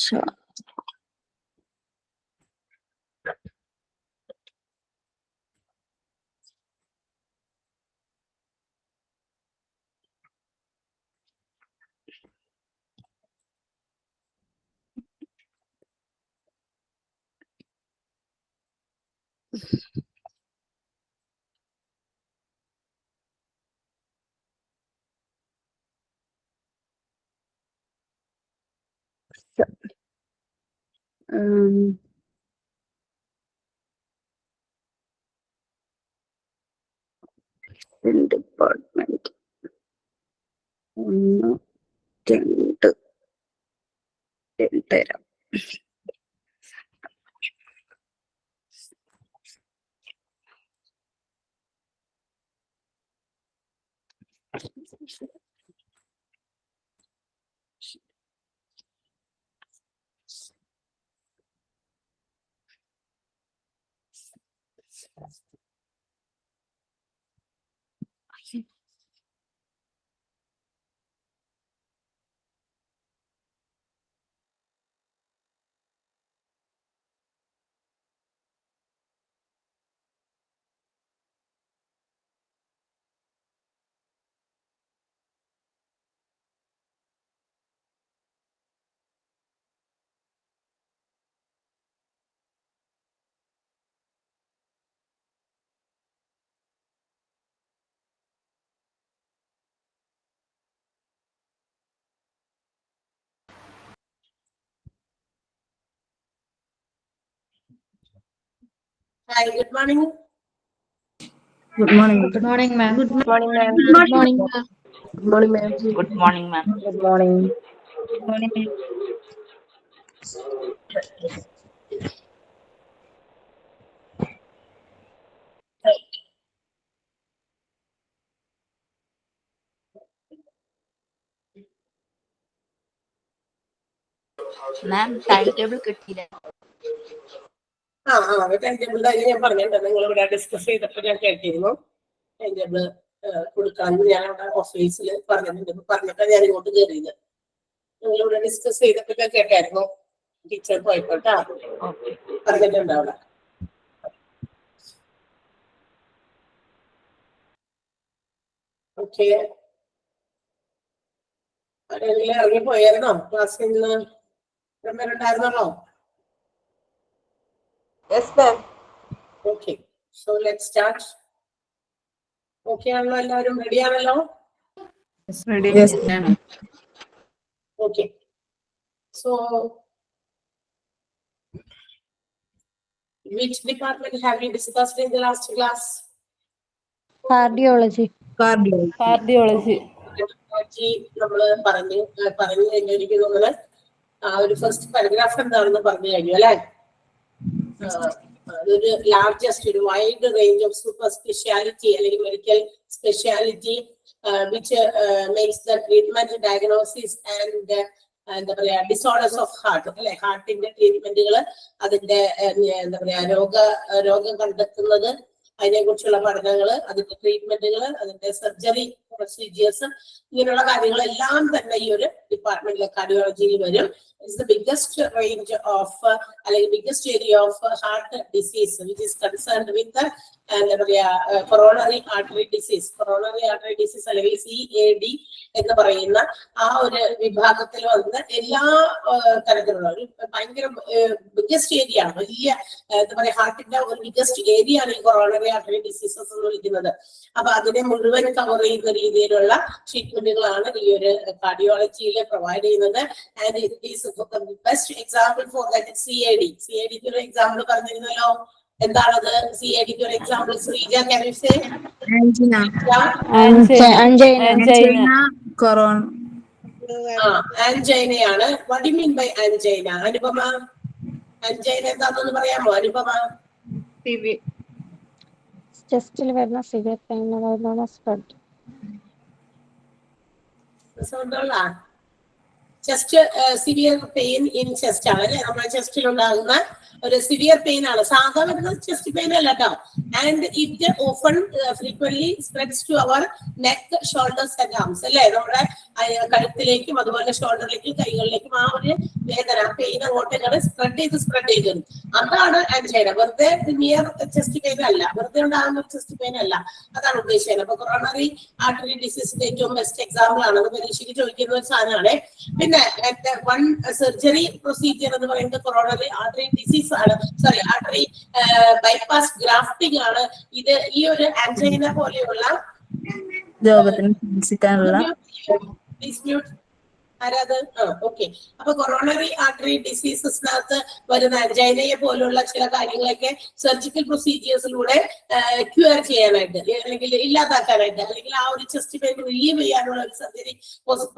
So, um, department. 1, 2 തരാം. Hi, good morning. Good morning. Good morning, ma'am. Good morning, ma'am. Good morning, ma'am. Good morning, ma'am. Good morning, ma'am. Good morning. Good morning, ma'am. Ma'am, timetable കിട്ടിയില്ല. Time ടേബിളിന്റെ കാര്യം ഞാൻ പറഞ്ഞിട്ടുണ്ട്. നിങ്ങൾ ഇവിടെ discuss ചെയ്തപ്പോൾ ഞാൻ കേട്ടിരുന്നു. ടൈം ടേബിള് കൊടുക്കാമെന്ന് ഞാൻ അവിടെ ഓഫീസിൽ പറഞ്ഞിട്ടുണ്ട്. പറഞ്ഞിട്ടാണ് ഞാൻ ഇങ്ങോട്ട് കയറിയത്. നിങ്ങളിവിടെ ഡിസ്കസ് ചെയ്തപ്പോൾ ഞാൻ കേട്ടായിരുന്നു. ടീച്ചർ പോയിക്കോട്ടാ പറഞ്ഞിട്ടുണ്ട് അവിടെ. ഓക്കെ, ആരെങ്കിലും ഇറങ്ങി പോയായിരുന്നോ? ക്ലാസ്സിൽ നിന്ന് ഉണ്ടായിരുന്നോ? Yes, ma'am. Okay, so let's start. Okay ആണല്ലോ? എല്ലാവരും റെഡി ആണല്ലോ? Ready? Yes, ma'am. Okay, so which department have you discussed in the last class? Cardiology. Cardiology. നമ്മള് പറഞ്ഞു കഴിഞ്ഞിരിക്കും. നമ്മള് ആ ഒരു ഫസ്റ്റ് പാരഗ്രാഫ് എന്താണെന്ന് പറഞ്ഞു കഴിഞ്ഞു അല്ലെ? അതൊരു ലാർജസ്റ്റ് ഒരു wide range of super speciality അല്ലെങ്കിൽ medical speciality which makes the treatment diagnosis and എന്താ പറയാ ഡിസോർഡേഴ്സ് ഓഫ് ഹാർട്ട് അല്ലെ? ഹാർട്ടിന്റെ ട്രീറ്റ്മെന്റുകൾ, അതിന്റെ എന്താ പറയാ രോഗം കണ്ടെത്തുന്നത്, അതിനെ കുറിച്ചുള്ള പഠനങ്ങൾ, അതിന്റെ ട്രീറ്റ്മെന്റുകൾ, അതിന്റെ സർജറി പ്രൊസീജിയേഴ്സ്, ഇങ്ങനെയുള്ള കാര്യങ്ങളെല്ലാം തന്നെ ഈ ഒരു ഡിപ്പാർട്ട്മെന്റിലെ കാർഡിയോളജിയിൽ വരും. It's the biggest range of അല്ലെങ്കിൽ biggest area of heart disease which is concerned with എന്താ പറയാ coronary artery disease. Coronary artery disease അല്ലെങ്കിൽ CAD എന്ന് പറയുന്ന ആ ഒരു വിഭാഗത്തിൽ വന്ന് എല്ലാ തരത്തിലുള്ള ഒരു ഭയങ്കര ബിഗ്ഗസ്റ്റ് ഏരിയ ആണ്. വലിയ എന്താ പറയാ ഹാർട്ടിന്റെ ഒരു ബിഗ്ഗസ്റ്റ് ഏരിയ ആണ് ഈ കൊറോണറി ആർട്ടറി ഡിസീസസ് എന്ന് വിളിക്കുന്നത്. അപ്പൊ അതിനെ മുഴുവൻ കവർ ചെയ്യുന്ന രീതിയിലുള്ള ട്രീറ്റ്മെന്റുകളാണ് ഈ ഒരു കാർഡിയോളജിയിൽ പ്രൊവൈഡ് ചെയ്യുന്നത്. And it is best example for that CAD. CADക്ക് ഒരു എക്സാമ്പിൾ പറഞ്ഞിരുന്നല്ലോ. എന്താണത്? CADക്ക് ഒരു example Sreeja, can you say? Angina. Corona. ആൻജൈനയാണ്. What do you mean by angina? Anupama, angina എന്താണെന്ന് പറയാമോ അനുപമ? ചെസ്റ്റിൽ വരുന്ന സിവിയർ പെയിൻ സ്പ്രെഡ്. സൗണ്ടുള്ള chest severe pain in chest ആണ് അല്ലെ, നമ്മുടെ ചെസ്റ്റിൽ ഉണ്ടാകുന്ന ഒരു സിവിയർ പെയിൻ ആണ്. സാധാരണ ചെസ്റ്റ് പെയിൻ അല്ല കേട്ടോ. And it often frequently spreads to our neck, shoulders and arms അല്ലെ, നമ്മുടെ കഴുത്തിലേക്കും അതുപോലെ ഷോൾഡറിലേക്കും കൈകളിലേക്കും ആ ഒരു വേദന പെയിൻ അങ്ങോട്ടേക്കാണ് സ്പ്രെഡ് ചെയ്ത് അതാണ് ആൻജൈന. വെറുതെ നിയർ ചെസ്റ്റ് പെയിൻ അല്ല, വെറുതെ ഉണ്ടാകുന്ന ഒരു ചെസ്റ്റ് പെയിൻ അല്ല, അതാണ് ഉദ്ദേശിച്ചത്. അപ്പൊ കൊറോണറി ആർട്ടറി ഡിസീസിന്റെ ഏറ്റവും ബെസ്റ്റ് എക്സാമ്പിൾ ആണ്, അത് പരീക്ഷയ്ക്ക് ചോദിക്കുന്ന ഒരു സാധനമാണ്. പിന്നെ വൺ സർജറി പ്രൊസീജിയർ എന്ന് പറയുന്നത് കൊറോണറി ആർട്ടറി ഡിസീസ് ആണ്, സോറി ആർട്ടറി ബൈപ്പാസ് ഗ്രാഫ്റ്റിംഗ് ആണ്. ഇത് ഈ ഒരു ആൻജൈന പോലെയുള്ള രോഗത്തിന് ചികിത്സിക്കാനുള്ള ഓക്കെ. അപ്പൊ കൊറോണറി ആർട്ടറി ഡിസീസസിനകത്ത് വരുന്ന ആൻജൈനയെ പോലുള്ള ചില കാര്യങ്ങളൊക്കെ സർജിക്കൽ പ്രൊസീജിയേഴ്സിലൂടെ ക്യൂർ ചെയ്യാനായിട്ട് അല്ലെങ്കിൽ ഇല്ലാതാക്കാനായിട്ട് അല്ലെങ്കിൽ ആ ഒരു ചെസ്റ്റ് പെയിൻ റിലീവ് ചെയ്യാനുള്ള ഒരു സർജറി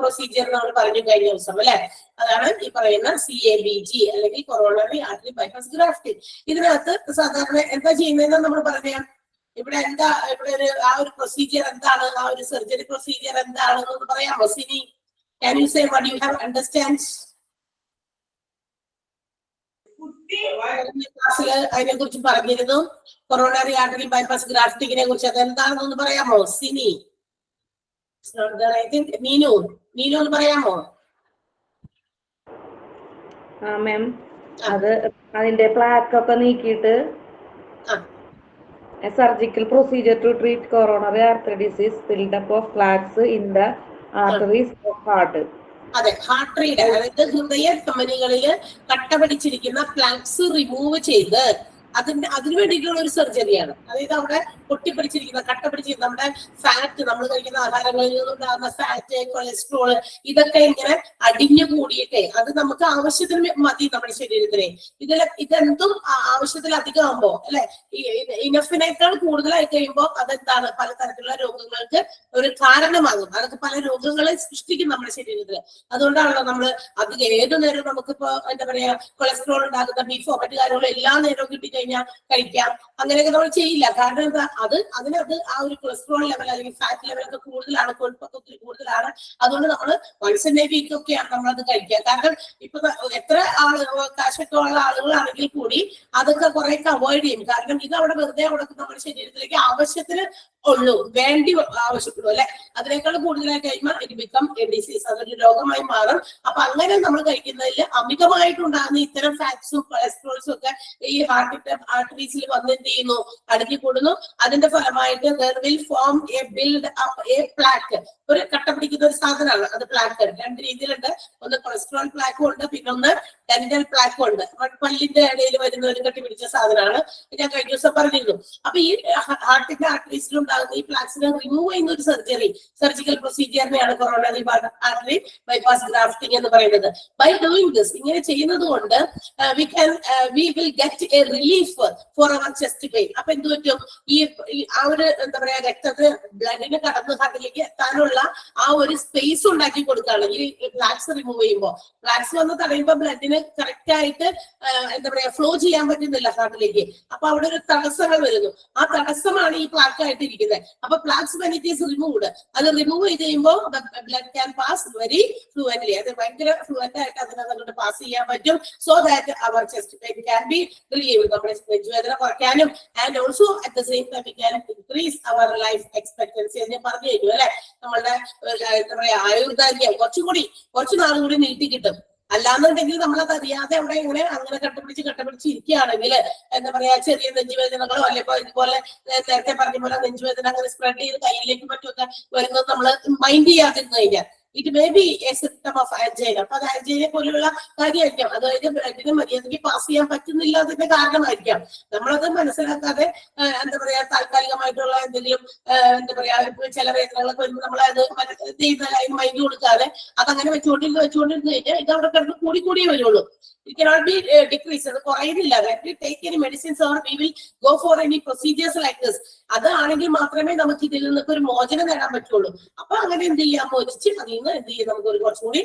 പ്രൊസീജിയർ നമ്മൾ പറഞ്ഞു കഴിഞ്ഞ ദിവസം അല്ലെ. അതാണ് ഈ പറയുന്ന CABG അല്ലെങ്കിൽ കൊറോണറി ആർട്ടറി ബൈപ്പാസ് ഗ്രാഫ്റ്റിംഗ്. ഇതിനകത്ത് സാധാരണ എന്താ ചെയ്യുന്നതെന്ന് നമ്മൾ പറഞ്ഞാൽ ഇവിടെ എന്താ ഇവിടെ ആ ഒരു പ്രൊസീജിയർ എന്താണ്, ആ ഒരു സർജറി പ്രൊസീജിയർ എന്താണെന്ന് പറയാമോ Sini? Can you say what you have understand? ക്ലാസ്സിൽ അതിനെ കുറിച്ച് പറഞ്ഞിരുന്നു, കൊറോണറി ആർട്ടറി ബൈപ്പാസ് ഗ്രാഫ്റ്റിങ്ങിനെ കുറിച്ച്. അതെന്താണെന്നൊന്ന് പറയാമോ സിനി? ഐ തിങ്ക് നീനു ഒന്ന് പറയാമോ? മാം, അത് അതിന്റെ പ്ലാക്ക് ഒക്കെ നീക്കിയിട്ട് surgical procedure to treat coronary artery disease, buildup of plaques in the arteries of heart. അതെ, ഹാർട്ടറിയുടെ അതായത് ഹൃദയ ധമനികളില് കട്ട പിടിച്ചിരിക്കുന്ന പ്ലാക്സ് റിമൂവ് ചെയ്ത് അതിന് വേണ്ടിയിട്ടുള്ള ഒരു സർജറിയാണ്. അതായത് അവിടെ പൊട്ടിപ്പിടിച്ചിരിക്കുന്ന കട്ട പിടിച്ചിരിക്കുന്ന നമ്മുടെ ഫാറ്റ്, നമ്മൾ കഴിക്കുന്ന ആഹാരങ്ങളിൽ നിന്നുണ്ടാകുന്ന ഫാറ്റ്, കൊളസ്ട്രോള്, ഇതൊക്കെ ഇങ്ങനെ അടിഞ്ഞു കൂടിയിട്ടേ അത് നമുക്ക് ആവശ്യത്തിന് മതി നമ്മുടെ ശരീരത്തിന്. ഇതെന്തും ആവശ്യത്തിലധികം ആകുമ്പോ അല്ലെ, ഇനഫിനേക്കാൾ കൂടുതലായി കഴിയുമ്പോൾ അതെന്താണ് പലതരത്തിലുള്ള രോഗങ്ങൾക്ക് ഒരു കാരണമാകും. അതൊക്കെ പല രോഗങ്ങളെ സൃഷ്ടിക്കും നമ്മുടെ ശരീരത്തിൽ. അതുകൊണ്ടാണല്ലോ നമ്മള് അധികം ഏതു നേരം നമുക്കിപ്പോ എന്താ പറയാ കൊളസ്ട്രോൾ ഉണ്ടാക്കുന്ന ബീഫോ മറ്റു കാര്യങ്ങളോ എല്ലാ നേരവും കിട്ടിക്കഴിഞ്ഞാൽ കഴിക്കാം, അങ്ങനെയൊക്കെ നമ്മൾ ചെയ്യില്ല. കാരണം എന്താ, അതിനകത്ത് ആ ഒരു കൊളസ്ട്രോൾ ലെവൽ അല്ലെങ്കിൽ ഫാറ്റ് ലെവലൊക്കെ കൂടുതലാണ്, കൊഴുപ്പൊക്കെ ഒത്തിരി കൂടുതലാണ്. അതുകൊണ്ട് നമ്മൾ വൺസ് ഇൻ എ വീക്ക് ഒക്കെയാണ് നമ്മളത് കഴിക്കുക. കാരണം ഇപ്പൊ എത്ര കാശൊക്കെ ഉള്ള ആളുകളാണെങ്കിൽ കൂടി അതൊക്കെ കുറെയൊക്കെ അവോയ്ഡ് ചെയ്യും. കാരണം ഇത് അവിടെ വെറുതെ അവിടെ നമ്മുടെ ശരീരത്തിലേക്ക് ആവശ്യത്തിന് ഉള്ളൂ, വേണ്ടി ആവശ്യപ്പെടും അല്ലെ. അതിനേക്കാൾ കൂടുതലായി കഴിയുമ്പോൾ ഇറ്റ് ബിക്കം എ ഡിസീസ്, അതൊരു രോഗമായി മാറും. അപ്പൊ അങ്ങനെ നമ്മൾ കഴിക്കുന്നതിൽ അമിതമായിട്ടുണ്ടാകുന്ന ഇത്തരം ഫാറ്റ്സും കൊളസ്ട്രോൾസും ഒക്കെ ഈ ഹാർട്ടിന്റെ ആർട്ടറീസിൽ വന്ന് എന്ത് ചെയ്യുന്നു, അടങ്ങി കൂടുന്നു. അതിന്റെ ഫലമായിട്ട് there will form a build up a plaque, ഒരു കട്ട പിടിക്കുന്ന ഒരു സാധനമാണ് അത് പ്ലാക്ക്. രണ്ട് രീതിയിലുണ്ട്, ഒന്ന് കൊളസ്ട്രോൾ പ്ലാക്കും ഉണ്ട്, പിന്നെ ഒന്ന് ഡെന്റൽ പ്ലാക്കും ഉണ്ട്. പല്ലിന്റെ ഇടയിൽ വരുന്ന ഒരു കട്ടി പിടിച്ച സാധനമാണ്, ഞാൻ കഴിഞ്ഞ ദിവസം പറഞ്ഞിരുന്നു. അപ്പൊ ഈ ഹാർട്ടിന്റെ ആർട്ടറീസിൽ ഉണ്ടാകുന്ന ഈ പ്ലാക്സിനെ റിമൂവ് ചെയ്യുന്ന ഒരു സർജിക്കൽ പ്രൊസീജിയറിനെയാണ് കൊറോണറി ആർട്ടറി ബൈപ്പാസ് ഗ്രാഫ്റ്റിംഗ് എന്ന് പറയുന്നത്. ബൈ ഡൂയിങ് ദിസ്, ഇങ്ങനെ ചെയ്യുന്നത് കൊണ്ട് we will get a relief for our chest pain. അപ്പൊ എന്ത് പറ്റും, ഈ ആ ഒരു എന്താ പറയാ രക്തത്തിന് ബ്ലഡിന് കടന്ന് ഹാർട്ടിലേക്ക് എത്താനുള്ള ആ ഒരു സ്പേസ് ഉണ്ടാക്കി കൊടുക്കുകയാണ് ഈ പ്ലാക്സ് റിമൂവ് ചെയ്യുമ്പോൾ. പ്ലാക്സ് വന്ന് തടയുമ്പോൾ ബ്ലഡിന് കറക്റ്റ് ആയിട്ട് എന്താ പറയാ ഫ്ലോ ചെയ്യാൻ പറ്റുന്നില്ല ഹാർട്ടിലേക്ക്. അപ്പൊ അവിടെ ഒരു തടസ്സങ്ങൾ വരുന്നു, ആ തടസ്സമാണ് ഈ പ്ലാക്ക് ആയിട്ട് ഇരിക്കുന്നത്. അപ്പൊ plaques when it is removed, അത് റിമൂവ് ചെയ്ത് കഴിയുമ്പോൾ blood can pass very fluently, അത് ഭയങ്കര ഫ്ലുവന്റ് ആയിട്ട് അതിനകത്ത് പാസ് ചെയ്യാൻ പറ്റും. So that our chest pain can be relieve, നമ്മുടെ നെഞ്ചുവേദന കുറയ്ക്കാനും and also at the same time can increase our life expectancy എന്ന് പറഞ്ഞു കഴിഞ്ഞു അല്ലെ. നമ്മളുടെ എന്താ പറയാ ആയുർദൈർഘ്യം കുറച്ചു നാളും കൂടി നീട്ടി കിട്ടും. അല്ലാന്നുണ്ടെങ്കിൽ നമ്മളത് അറിയാതെ അവിടെ ഇങ്ങനെ അങ്ങനെ കട്ടപിടിച്ച് ഇരിക്കുകയാണെങ്കിൽ എന്താ പറയാ ചെറിയ നെഞ്ചുവേദനകളോ അല്ലെ ഇപ്പൊ ഇതുപോലെ നേരത്തെ പറഞ്ഞ പോലെ നെഞ്ചുവേദന അങ്ങനെ സ്പ്രെഡ് ചെയ്ത് കയ്യിലേക്ക് മറ്റുമൊക്കെ വരുന്നത് നമ്മൾ മൈൻഡ് ചെയ്യാതിരുന്നു കഴിഞ്ഞാൽ it may be a symptom of angina. അപ്പൊ അത് ആൻജൈന പോലുള്ള കാര്യമായിരിക്കാം, അതായത് ബ്ലഡിന് മര്യാദയ്ക്ക് പാസ് ചെയ്യാൻ പറ്റുന്നില്ല, അതിന്റെ കാരണമായിരിക്കാം. നമ്മളത് മനസ്സിലാക്കാതെ എന്താ പറയാ താൽക്കാലികമായിട്ടുള്ള എന്തെങ്കിലും എന്താ പറയാ ചില വേദനകളൊക്കെ വരുമ്പോൾ നമ്മളത് ചെയ്യുന്ന മൈൻഡ് കൊടുക്കാതെ അതങ്ങനെ വെച്ചുകൊണ്ടിരുന്ന് കഴിഞ്ഞാൽ ഇത് അവിടെ കിടന്ന് കൂടിയേ വരുള്ളൂ. It cannot be decreased. അത് കുറയുന്നില്ല. When we take any medicines or we will go for any procedures like this, അതാണെങ്കിൽ മാത്രമേ നമുക്ക് ഇതിൽ നിന്നൊക്കെ ഒരു മോചനം നേടാൻ പറ്റുള്ളൂ. അപ്പൊ അങ്ങനെ എന്ത് ചെയ്യാൻ മോചിച്ച് അതിൽ നിന്ന് എന്ത് ചെയ്യും, നമുക്ക് ഒരു കുറച്ചുകൂടി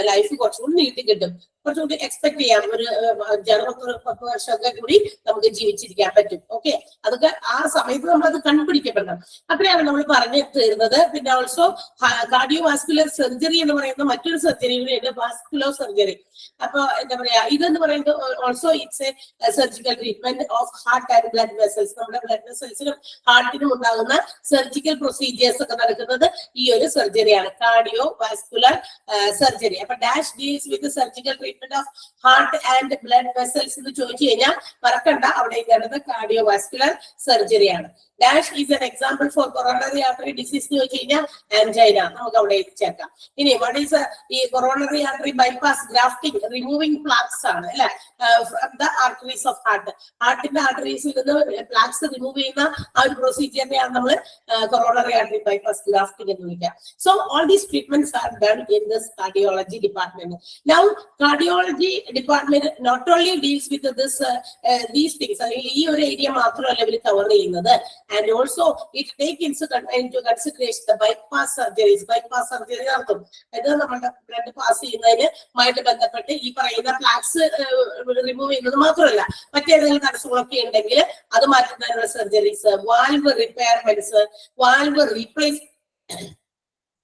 ലൈഫ് കുറച്ചുകൂടി നീട്ടി കിട്ടും. കുറച്ചുകൂടി എക്സ്പെക്ട് ചെയ്യാം, ഒരു 10 വർഷമൊക്കെ കൂടി നമുക്ക് ജീവിച്ചിരിക്കാൻ പറ്റും. ഓക്കെ, അതൊക്കെ ആ സമയത്ത് നമ്മൾ അത് കണ്ടുപിടിക്കപ്പെടണം. അത്രയാണ് നമ്മൾ പറഞ്ഞു തീർന്നത്. പിന്നെ ഓൾസോ കാർഡിയോ വാസ്കുലർ സർജറി എന്ന് പറയുന്ന മറ്റൊരു സർജറി കൂടിയുണ്ട്, വാസ്കുലർ സർജറി. അപ്പൊ എന്താ പറയാ, ഇതെന്ന് പറയുന്നത് also it's a surgical treatment of heart and blood vessels. നമ്മുടെ ബ്ലഡ് വെസൽസിനും ഹാർട്ടിനും ഉണ്ടാകുന്ന സർജിക്കൽ പ്രൊസീജിയേഴ്സ് ഒക്കെ നടക്കുന്നത് ഈ ഒരു സർജറിയാണ്, കാർഡിയോ വാസ്കുലർ സർജറി. അപ്പൊ dash deals with surgical treatment of heart and blood vessels എന്ന് ചോദിച്ചു കഴിഞ്ഞാൽ മറക്കണ്ട, അവിടെ എഴുതേണ്ടത് കാർഡിയോ വാസ്കുലർ സർജറിയാണ്. Dash is an example for coronary artery disease എന്ന് ചോദിച്ചു കഴിഞ്ഞാൽ ആൻജൈന, നമുക്ക് അവിടെ ചേർക്കാം. ഇനി വാട്ട് ഈസ് ഈ coronary artery bypass grafting, removing plaques ആണ് അല്ലെ, ദ ആർട്ടറീസ് ഓഫ് ഹാർട്ട്. ഹാർട്ടിന്റെ ആർട്ടറീസിൽ നിന്ന് പ്ലാക്സ് റിമൂവ് ചെയ്യുന്ന ആ ഒരു പ്രൊസീജിയറിനെയാണ് നമ്മൾ കൊറോണറി ആർട്ടറി ബൈപ്പാസ് ഗ്രാഫ്റ്റിംഗ് എന്ന് വിളിക്കുക. So all these treatments are done in this cardiology department. Now cardiology department not only deals with these things, അല്ലെങ്കിൽ ഈ ഒരു ഏരിയ മാത്രമല്ല ഇവർ കവർ ചെയ്യുന്നത്, and also it takes into consideration the bypass surgeries. bypass surgery നടത്തും. ഇത് നമ്മുടെ blood pass ചെയ്യുന്നതിനുമായിട്ട് ബന്ധപ്പെട്ട് ഈ പറയുന്ന പ്ലാക്സ് റിമൂവ് ചെയ്യുന്നത് മാത്രമല്ല, മറ്റേതെങ്കിലും തടസ്സങ്ങളൊക്കെ ഉണ്ടെങ്കിൽ അത് മാറ്റുന്നതിനുള്ള സർജറീസ്, വാൽവ് റിപ്പയർമെന്റ്സ്, വാൽവ്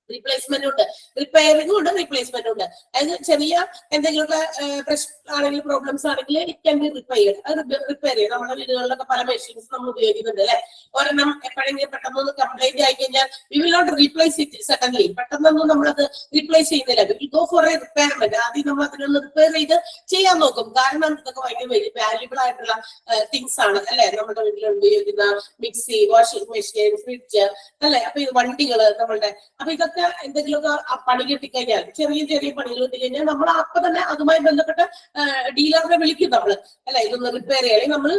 റീപ്ലേസ്മെന്റ് ഉണ്ട്, റിപ്പയറിംഗും ഉണ്ട്, റീപ്ലേസ്മെന്റ് ഉണ്ട്. അതായത് ചെറിയ എന്തെങ്കിലുമൊക്കെ പ്രശ്നമാണെങ്കിൽ, പ്രോബ്ലംസ് ആണെങ്കിൽ ഇറ്റ് ക്യാൻ ബി റിപ്പയർഡ്. അത് റിപ്പയർ ചെയ്യും. നമ്മുടെ വീടുകളിലൊക്കെ പല മെഷീൻസ് നമ്മൾ ഉപയോഗിക്കുന്നുണ്ട് അല്ലെ. ഒരെണ്ണം എപ്പോഴെങ്കിലും പെട്ടെന്നൊന്ന് കംപ്ലൈന്റ് ആയി കഴിഞ്ഞാൽ we will not replace it suddenly. പെട്ടെന്നൊന്നും നമ്മളത് റീപ്ലേസ് ചെയ്യുന്നില്ല. We will go for a repairment. ആദ്യം നമ്മൾ അതിനൊന്ന് റിപ്പയർ ചെയ്ത് ചെയ്യാൻ നോക്കും. കാരണം ഇതൊക്കെ ഭയങ്കര വാല്യുബിൾ ആയിട്ടുള്ള തിങ്സ് ആണ് അല്ലെ. നമ്മുടെ വീട്ടിൽ ഉപയോഗിക്കുന്ന മിക്സി, വാഷിംഗ് മെഷീൻ, ഫ്രിഡ്ജ് അല്ലെ. അപ്പൊ ഇത് വണ്ടികള് നമ്മളുടെ, അപ്പൊ ഇതൊക്കെ എന്തെങ്കിലുമൊക്കെ പണി കിട്ടിക്കഴിഞ്ഞാൽ, ചെറിയ ചെറിയ പണികൾ കിട്ടിക്കഴിഞ്ഞാൽ നമ്മൾ അപ്പൊ തന്നെ അതുമായി ബന്ധപ്പെട്ട് ഡീലറിനെ വിളിക്കും നമ്മൾ അല്ലെ, ഇതൊന്ന് റിപ്പയർ ചെയ്യാൻ. നമ്മൾ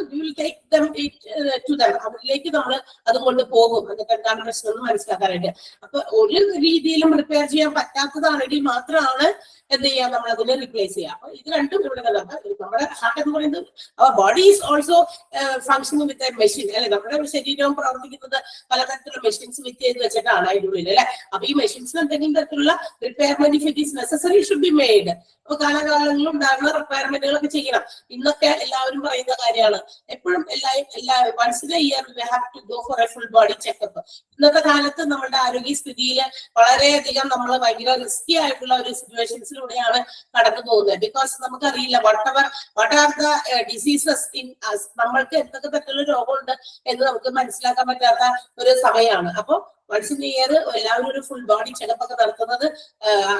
അവരിലേക്ക് നമ്മൾ അതുകൊണ്ട് പോകും, അതൊക്കെ എന്താണ് പ്രശ്നം എന്ന് മനസ്സിലാക്കാനായിട്ട്. അപ്പൊ ഒരു രീതിയിലും റിപ്പയർ ചെയ്യാൻ പറ്റാത്തതാണെങ്കിൽ മാത്രമാണ് എന്ത് ചെയ്യാം, നമ്മൾ അതിനെ റീപ്ലേസ് ചെയ്യാം. അപ്പൊ ഇത് രണ്ടും ഇവിടെ നമ്മുടെ ഹാർട്ട് എന്ന് പറയുന്നത് our body is also functioning with a machine അല്ലെ. നമ്മുടെ ശരീരവും പ്രവർത്തിക്കുന്നത് പലതരത്തിലുള്ള മെഷീൻസ് വിറ്റ് ചെയ്ത് വെച്ചിട്ടാണ് അതിനുള്ളിൽ അല്ലെ. അപ്പൊ ഈ മെഷീൻസിന് എന്തെങ്കിലും തരത്തിലുള്ള repairment if it is necessary should be made. അപ്പൊ കാലകാലങ്ങളിൽ ഉണ്ടാകുന്ന റിപ്പയർമെന്റുകളൊക്കെ ചെയ്യണം. ഇന്നൊക്കെ എല്ലാവരും പറയുന്ന കാര്യമാണ്, എപ്പോഴും once in a year we have to go for a full body checkup. ഇന്നത്തെ കാലത്ത് നമ്മുടെ ആരോഗ്യസ്ഥിതിയിൽ വളരെയധികം നമ്മൾ ഭയങ്കര റിസ്കി ആയിട്ടുള്ള ഒരു സിറ്റുവേഷൻസിലൂടെയാണ് കടന്നു പോകുന്നത്. ബിക്കോസ് നമുക്കറിയില്ല what are the diseases in us, നമ്മൾക്ക് എന്തൊക്കെ തരത്തിലുള്ള രോഗമുണ്ട് എന്ന് നമുക്ക് മനസ്സിലാക്കാൻ പറ്റാത്ത ഒരു സമയമാണ്. അപ്പൊ വൺസ് ഇൻ ഇയർ എല്ലാവരും ഒരു ഫുൾ ബോഡി ചെക്കപ്പ് ഒക്കെ നടത്തുന്നത്,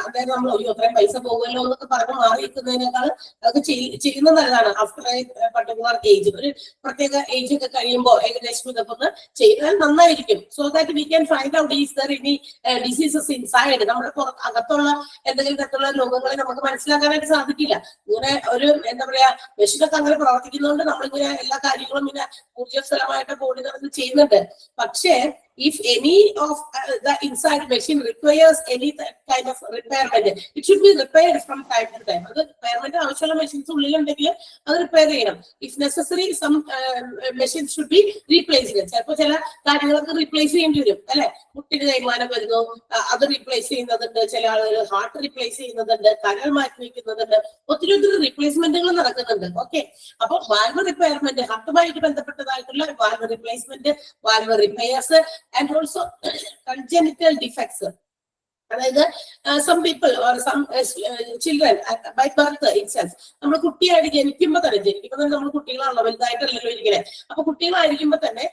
അതായത് നമ്മൾ അത്രയും പൈസ പോകുമല്ലോ എന്നൊക്കെ പറഞ്ഞ് മാറിയിരിക്കുന്നതിനേക്കാൾ അതൊക്കെ ചെയ്യുന്നത് നല്ലതാണ്. ആഫ്റ്റർ എ പർട്ടിക്കുലർ ഏജ്, ഒരു പ്രത്യേക ഏജ് ഒക്കെ കഴിയുമ്പോൾ ഏകദേശം ഇതൊക്കെ ഒന്ന് ചെയ്താൽ നന്നായിരിക്കും. So that we can find out is there any diseases inside. നമ്മുടെ അകത്തുള്ള എന്തെങ്കിലും തരത്തിലുള്ള രോഗങ്ങളെ നമുക്ക് മനസ്സിലാക്കാനായിട്ട് സാധിക്കില്ല. ഇങ്ങനെ ഒരു എന്താ പറയാ, മെഷീനൊക്കെ അങ്ങനെ പ്രവർത്തിക്കുന്നതുകൊണ്ട് നമ്മളിങ്ങനെ എല്ലാ കാര്യങ്ങളും ഇങ്ങനെ ഊർജ്ജസ്വലമായിട്ട് ബോഡി നടന്ന് ചെയ്യുന്നുണ്ട്. പക്ഷേ if any of the inside machine requires any kind of repairment, it should be repaired from time to time. അത് റിപ്പയർമെന്റ് ആവശ്യമുള്ള മെഷീൻസ് ഉള്ളിലുണ്ടെങ്കിൽ അത് റിപ്പയർ ചെയ്യണം. If necessary some machines should be replaced. ചിലപ്പോൾ ചില കാര്യങ്ങളൊക്കെ റീപ്ലേസ് ചെയ്യേണ്ടി വരും അല്ലെ. മുട്ടിന് തേയ്മാനം വരുന്നു, അത് റീപ്ലേസ് ചെയ്യുന്നതുണ്ട്. ചില ആളുകൾ ഹാർട്ട് റീപ്ലേസ് ചെയ്യുന്നതുണ്ട്, കരൾ മാറ്റി വയ്ക്കുന്നുണ്ട്. ഒത്തിരി റീപ്ലേസ്മെന്റുകൾ നടക്കുന്നുണ്ട്. ഓക്കെ, അപ്പൊ വാൽവ് റിപ്പയർമെന്റ്, ഹാർട്ടുമായിട്ട് ബന്ധപ്പെട്ടതായിട്ടുള്ള valve replacement, valve repairs and also congenital defects. അതായത് some people or some children by birth itself, നമ്മൾ കുട്ടിയായിട്ട് ജനിക്കുമ്പോൾ തന്നെ നമ്മൾ കുട്ടികളാണല്ലോ, വലുതായിട്ടല്ലല്ലോ ഇരിക്കുന്നത്. അപ്പൊ കുട്ടികളായിരിക്കുമ്പോൾ തന്നെ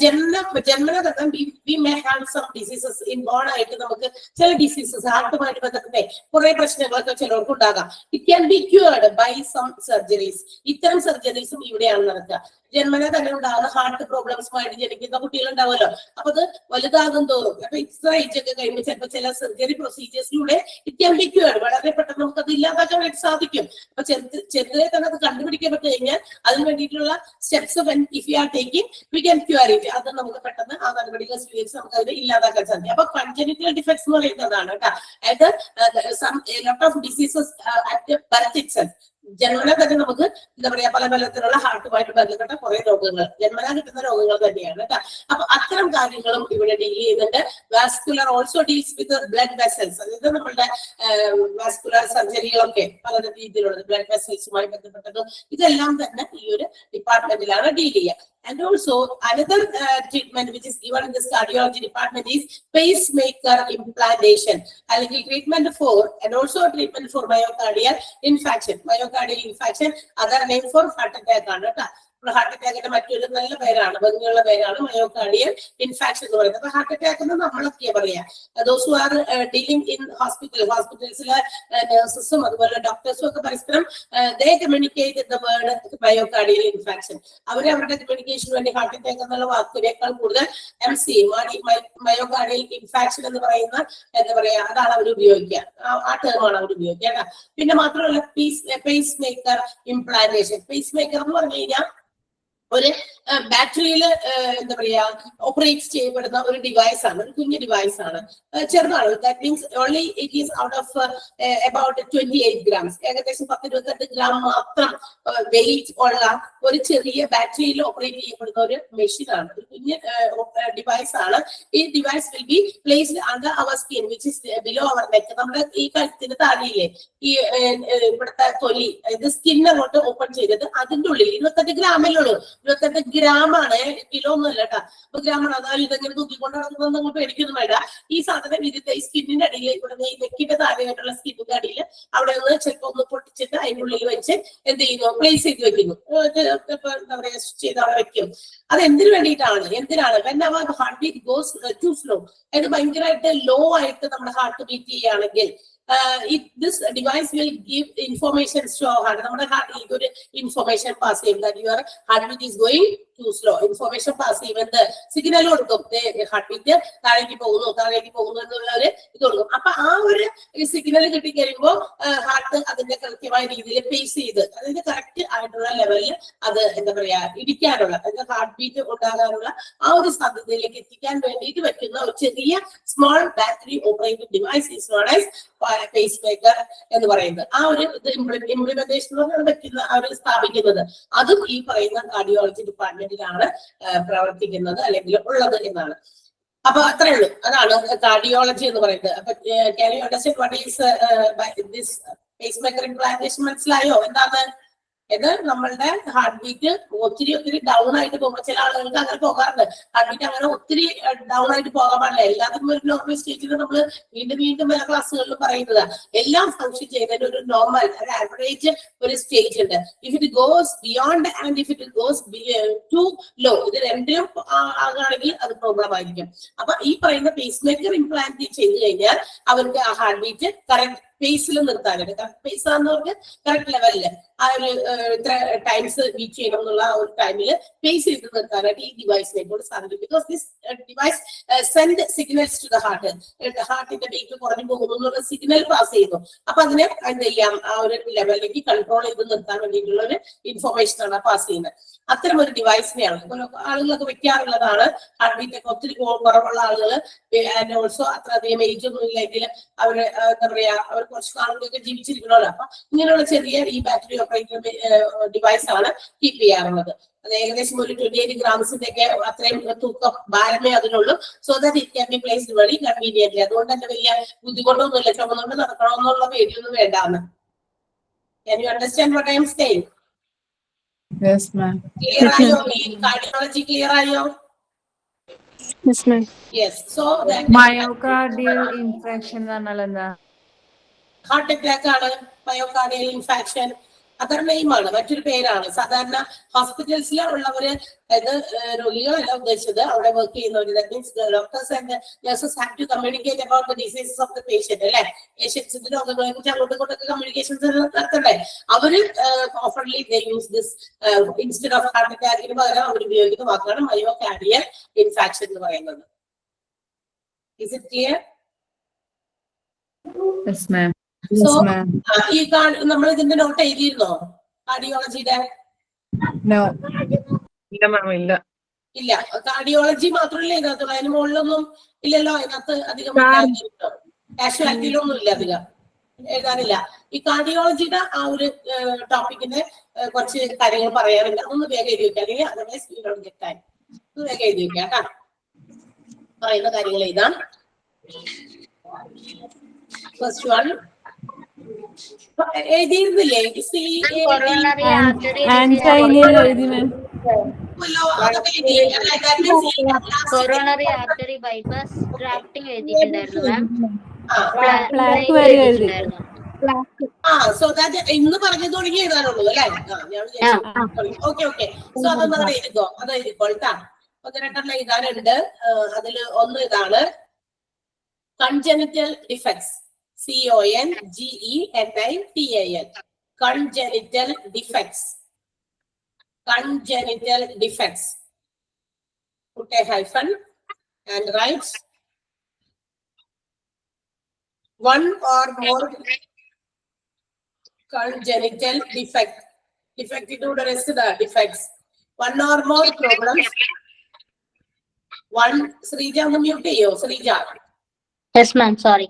ജന്മന തന്നെ we may have some diseases inborn ആയിട്ട്. നമുക്ക് ചില ഡിസീസസ് ഹാർട്ടുമായിട്ട് ബന്ധപ്പെട്ട കുറെ പ്രശ്നങ്ങളൊക്കെ ചിലർക്ക് ഉണ്ടാകാം. It can be cured by some surgeries. ഇത്തരം സർജറീസും ഇവിടെയാണ് നടക്കുക. ജന്മന തന്നെ ഉണ്ടാകുന്ന ഹാർട്ട് പ്രോബ്ലംസുമായിട്ട് ജനിക്കുന്ന കുട്ടികൾ ഉണ്ടാവുമല്ലോ. അപ്പൊ അത് വലുതാകും തോറും, അപ്പൊ ഇത്ര ഏജ് ഒക്കെ കഴിയുമ്പോൾ ചിലപ്പോൾ ചില സർജറി പ്രൊസീജിയേഴ്സിലൂടെ ഇറ്റ് ക്യാൻ ബി ക്യൂർഡ്. വളരെ പെട്ടെന്ന് നമുക്ക് അത് ഇല്ലാതാക്കാനായിട്ട് സാധിക്കും. അപ്പൊ ചെറുതിലെ തന്നെ അത് കണ്ടുപിടിക്കപ്പെട്ട് കഴിഞ്ഞാൽ അതിന് വേണ്ടിയിട്ടുള്ള steps if you are taking we can cure it. അത് നമുക്ക് പെട്ടെന്ന് ആ നടപടികൾ സ്വീകരിച്ച് നമുക്ക് അതിനെ ഇല്ലാതാക്കാൻ സാധിക്കും. അപ്പൊ കൺജനിറ്റൽ ഡിഫക്ട്സ് എന്ന് പറയുന്നതാണ് കേട്ടോ. അതായത് lot of diseases at birth itself. ജന്മന തന്നെ നമുക്ക് എന്താ പറയാ പല പലതരത്തിലുള്ള ഹാർട്ടുമായിട്ട് ബന്ധപ്പെട്ട കുറെ രോഗങ്ങൾ ജന്മന കിട്ടുന്ന രോഗങ്ങൾ തന്നെയാണ് കേട്ടോ. അപ്പൊ അത്തരം കാര്യങ്ങളും ഇവിടെ ഡീൽ ചെയ്യുന്നുണ്ട്. Vascular also deals with blood vessels, അതായത് നമ്മളുടെ വാസ്കുലർ സർജറികളൊക്കെ പല രീതിയിലുള്ളത് ബ്ലഡ് വെസൽസുമായി ബന്ധപ്പെട്ടതും ഇതെല്ലാം തന്നെ ഈ ഒരു ഡിപ്പാർട്ട്മെന്റിലാണ് ഡീൽ ചെയ്യുക. And also another treatment which is given in this cardiology department is pacemaker implantation. അല്ലെങ്കിൽ treatment for and also treatment for myocardial infarction. Myocardial infarction other name for heart attack ആണ് കേട്ടോ. Heart അറ്റാക്കിന്റെ മറ്റൊരു നല്ല പേരാണ്, ഭംഗിയുള്ള പേരാണ് myocardial infarction എന്ന് പറയുന്നത്. അപ്പൊ ഹാർട്ട് അറ്റാക്ക് എന്ന് നമ്മളൊക്കെ പറയാ. Those who are dealing in ഹോസ്പിറ്റൽസിലെ നഴ്സസും അതുപോലെ ഡോക്ടേഴ്സും ഒക്കെ പരസ്പരം they communicate the word myocardial infarction. അവര് അവരുടെ കമ്മ്യൂണിക്കേഷന് വേണ്ടി ഹാർട്ട് അറ്റാക്ക് എന്നുള്ള വാക്കിനേക്കാൾ കൂടുതൽ MC മയോകാർഡിയൽ ഇൻഫാക്ഷൻ എന്ന് പറയുന്ന എന്താ പറയാ അതാണ് അവർ ഉപയോഗിക്കുക, ആ ടേമാണ് അവർ ഉപയോഗിക്കുക. പിന്നെ മാത്രമല്ല pace maker implantation. Pace maker എന്ന് പറഞ്ഞു കഴിഞ്ഞാൽ ഒരു ബാറ്ററിയിൽ എന്താ പറയാ ഓപ്പറേറ്റ് ചെയ്യപ്പെടുന്ന ഒരു ഡിവൈസ് ആണ്, ഒരു കുഞ്ഞു ഡിവൈസ് ആണ്, ചെറുതാണ്. That means only it is out of about 28 grams, ഏകദേശം 10-28 ഗ്രാം മാത്രം വെയിറ്റ് ഉള്ള ഒരു ചെറിയ ബാറ്ററിയിൽ ഓപ്പറേറ്റ് ചെയ്യപ്പെടുന്ന ഒരു മെഷീൻ ആണ്, ഒരു കുഞ്ഞ് ഡിവൈസ് ആണ്. ഈ device will be placed under our skin which is below our neck. നമ്മുടെ ഈ കഴുത്തിന് താഴെയില്ലേ ഈ ഇവിടുത്തെ തൊലി, ഇത് സ്കിൻ അങ്ങോട്ട് ഓപ്പൺ ചെയ്തിട്ട് അതിന്റെ ഉള്ളിൽ 28 ഗ്രാമിലുള്ളൂ. 28 ഗ്രാമാണ്, കിലോ ഒന്നും അല്ല കേട്ടോ. അപ്പൊ ഗ്രാമാണ്. അതായത് ഇതെങ്ങനെ തൂക്കിക്കൊണ്ട് നടക്കുന്നത് നിങ്ങൾ പേടിക്കുന്നു വേണ്ട. ഈ സാധനം ഇതിന്റെ ഈ സ്കിന്നിന്റെ അടിയിൽ ഇവിടെ ഈ നെക്കിന്റെ താഴെയായിട്ടുള്ള സ്കിന്നിന്റെ അടിയിൽ അവിടെ നിന്ന് ചിലപ്പോൾ ഒന്ന് പൊട്ടിച്ചിട്ട് അതിന്റെ ഉള്ളിൽ വെച്ച് എന്ത് ചെയ്യുന്നു, പ്ലേസ് ചെയ്ത് വെക്കുന്നു. എന്താ പറയാ ചെയ്ത് അവിടെ വെക്കും. അത് എന്തിനു വേണ്ടിയിട്ടാണ്, എന്തിനാണ്? when our heart beat goes too slow, അത് ഭയങ്കരമായിട്ട് ലോ ആയിട്ട് നമ്മുടെ ഹാർട്ട് ബീറ്റ് ചെയ്യുകയാണെങ്കിൽ this device will give information to our heart. നമ്മുടെ ഹാർട്ടിലേക്ക് ഒരു ഇൻഫർമേഷൻ പാസ് ചെയ്യും that your heartbeat is going too slow. Information pass ചെയ്യുന്നത് സിഗ്നൽ കൊടുക്കും, ഹാർട്ട് ബീറ്റ് താഴേക്ക് പോകുന്നു എന്നുള്ള ഒരു ഇത് കൊടുക്കും. അപ്പൊ ആ ഒരു സിഗ്നൽ കിട്ടിക്കഴിയുമ്പോൾ ഹാർട്ട് അതിന്റെ കൃത്യമായ രീതിയിൽ പേസ് ചെയ്ത് അതിന്റെ കറക്റ്റ് ആയിട്ടുള്ള ലെവലിൽ അത് എന്താ പറയാ ഇടിക്കാനുള്ള, അതായത് ഹാർട്ട് ബീറ്റ് ഉണ്ടാകാനുള്ള ആ ഒരു സാധ്യതയിലേക്ക് എത്തിക്കാൻ വേണ്ടിയിട്ട് വെക്കുന്ന ഒരു ചെറിയ small battery operated device is known as pace maker എന്ന് പറയുന്നത്. ആ ഒരു ഇംപ്ലിമെന്റേഷൻ വെക്കുന്ന അവർ സ്ഥാപിക്കുന്നത് അതും ഈ പറയുന്ന കാർഡിയോളജി ഡിപ്പാർട്ട്മെന്റിലാണ് പ്രവർത്തിക്കുന്നത് അല്ലെങ്കിൽ ഉള്ളത് എന്നാണ്. അപ്പൊ അത്രേ ഉള്ളൂ, അതാണ് കാർഡിയോളജി എന്ന് പറയുന്നത്. അപ്പൊ can you understand what is this pacemaker implantation? മനസ്സിലായോ എന്താണ്? ഇത് നമ്മളുടെ ഹാർട്ട് ബീറ്റ് ഒത്തിരി ഡൗൺ ആയിട്ട് പോകുമ്പോൾ ചില ആളുകൾക്ക് അങ്ങനെ പോകാറുണ്ട്. ഹാർട്ട് ബീറ്റ് അങ്ങനെ ഒത്തിരി ഡൗൺ ആയിട്ട് പോകാൻ പാടില്ല. എല്ലാത്തിനും ഒരു നോർമൽ സ്റ്റേജിൽ നമ്മൾ വീണ്ടും പല ക്ലാസ്സുകളിലും പറയുന്നത് എല്ലാം ഫംഗ്ഷൻ ചെയ്യുന്നതിന് ഒരു നോർമൽ ഒരു ആവറേജ് ഒരു സ്റ്റേജ് ഉണ്ട്. If it goes beyond and if it goes to low, ഇത് രണ്ടിലും ആകുകയാണെങ്കിൽ അത് പ്രോബ്ലം ആയിരിക്കും. അപ്പൊ ഈ പറയുന്ന പേസ് മേക്കർ ഇംപ്ലാന്റ് ചെയ്ത് കഴിഞ്ഞാൽ അവർക്ക് ആ ഹാർട്ട് ബീറ്റ് കറക്റ്റ് പേസിൽ നിർത്താനായിട്ട്, കറക്റ്റ് പേസ് ആണെന്നവർക്ക് കറക്റ്റ് ലെവലില് ആ ഒരു ഇത്ര ടൈംസ് ബീറ്റ് ചെയ്യണം എന്നുള്ള ആ ഒരു ടൈമിൽ പേസ് ചെയ്ത് നിർത്താനായിട്ട് ഈ ഡിവൈസിനെ കൊണ്ട് സാധിക്കും. Because this device send signals to the heart. ഹാർട്ടിന്റെ ബീറ്റ് കുറഞ്ഞു പോകുന്നു എന്നുള്ള സിഗ്നൽ പാസ് ചെയ്യുന്നു. അപ്പൊ അതിനെ എന്ത് ചെയ്യാം, ആ ഒരു ലെവലിലേക്ക് കൺട്രോൾ ചെയ്ത് നിർത്താൻ വേണ്ടിയിട്ടുള്ള ഒരു ഇൻഫർമേഷൻ ആണ് പാസ് ചെയ്യുന്നത്. അത്തരം ഒരു ഡിവൈസിനെയാണ് ആളുകളൊക്കെ വെക്കാറുള്ളതാണ്. ഹാർട്ട് ബീറ്റ് ഒക്കെ ഒത്തിരി കുറവുള്ള ആളുകൾ ആൻഡ് ഓൾസോ അത്ര അധികം ഏജ് ഒന്നും ഇല്ലെങ്കിൽ അവര് എന്താ പറയാ അവർ കുറച്ച് ആളുകളൊക്കെ ജീവിച്ചിരിക്കണമല്ലോ. അപ്പൊ ഇങ്ങനെയുള്ള ചെറിയ ഈ ബാറ്ററി ഓപ്പറേറ്റഡ് ഡിവൈസ് ആണ് കീപ്പ് ചെയ്യാറുള്ളത്. അത് ഏകദേശം ഒരു 28 ഗ്രാംസിന്റെ ഒക്കെ അത്രയും തൂക്കം ഭാരമേ അതിനുള്ളൂ. So that it can be placed very conveniently. അതുകൊണ്ട് തന്നെ വലിയ ബുദ്ധിമുട്ടൊന്നുമില്ല, ചുമന്നുകൊണ്ട് നടക്കണമെന്നുള്ള പേടിയൊന്നും വേണ്ടാന്ന്. Can you understand what I am saying? Yes, ma'am. Clear ആയോ? ഈ കാർഡിയോളജി ക്ലിയർ ആയോ? Yes, ma'am. Yes. So that Myocardial infarction എന്ന് പറഞ്ഞാൽ എന്താ? ഹാർട്ട് അറ്റാക്ക് ആണ് മയോകാർഡിയൽ ഇൻഫാക്ഷൻ. അതർ നെയിമാണ്, മറ്റൊരു പേരാണ്. സാധാരണ ഹോസ്പിറ്റൽസിൽ ഉള്ളവര്, അതായത് രോഗികളല്ല ഉദ്ദേശിച്ചത്, അവിടെ വർക്ക് ചെയ്യുന്നവര്. That means doctors and nurses have to communicate about the diseases of the patient അല്ലെ. പേഷ്യൻസിന്റെ രോഗങ്ങളെ കുറിച്ച് അങ്ങോട്ടും ഇങ്ങോട്ടൊക്കെ കമ്മ്യൂണിക്കേഷൻസ് നടത്തണ്ടേ. അവര് ഓഫർലി they use this instead of heart അറ്റാക്കിന് പകരം അവർ ഉപയോഗിക്കുന്ന വാക്കാണ് മയോകാർഡിയൽ ഇൻഫാക്ഷൻ എന്ന് പറയുന്നത്. Is it clear? Yes, ma'am. So, Yes, ma'am. ഈ നമ്മൾ ഇതിന്റെ നോട്ട് എഴുതിയിരുന്നോ കാർഡിയോളജിയുടെ? No. ഇല്ല. ഇല്ല, കാർഡിയോളജി മാത്രമല്ലേ ഇതിനകത്തുള്ളൂ, അതിന് മുകളിലൊന്നും ഇല്ലല്ലോ. അതിനകത്ത് അധികം കാഷ്വാലിറ്റിയിലൊന്നും ഇല്ല അധികം. എഴുതാനില്ല. ഈ കാർഡിയോളജിയുടെ ആ ഒരു ടോപ്പിക്കിന് കുറച്ച് കാര്യങ്ങൾ പറയാനുണ്ട്. അതൊന്ന് വേഗം എഴുതി വെക്കാം, അല്ലെങ്കിൽ otherwise we don't get time. വേഗം എഴുതി വെക്കാം കേട്ടോ. പറയുന്ന കാര്യങ്ങൾ എഴുതാം. First one എഴുതിയിരുന്നില്ലേ? ആൻസൈനിൽ എഴുതി മാം. കൊറോണറി ആർട്ടറി ബൈപ്പാസ് ഡ്രാഫ്റ്റിംഗ് എഴുതിയിട്ടുണ്ടായിരുന്നു മാം. ഫ്ലാക്ക് വരെ എഴുതി. സോ ദാറ്റ് ഇന്ന് പറഞ്ഞു തുടങ്ങി എഴുതാനുള്ളൂ അല്ലേ? Okay okay. സോ അതൊന്നും അങ്ങനെ എഴുതിക്കോ, അത് എഴുതിക്കോ കേട്ടാ. ഒന്ന് രണ്ടെണ്ണം എഴുതാനുണ്ട്. അതിൽ ഒന്ന് ഇതാണ് congenital defects. CONGENITAL. Congenital defects. Congenital defects. Put a hyphen and write one or more congenital defect. Defect include the rest of the defects. One or more problems. One, Srija, mute yo, Srija. Yes ma'am, sorry.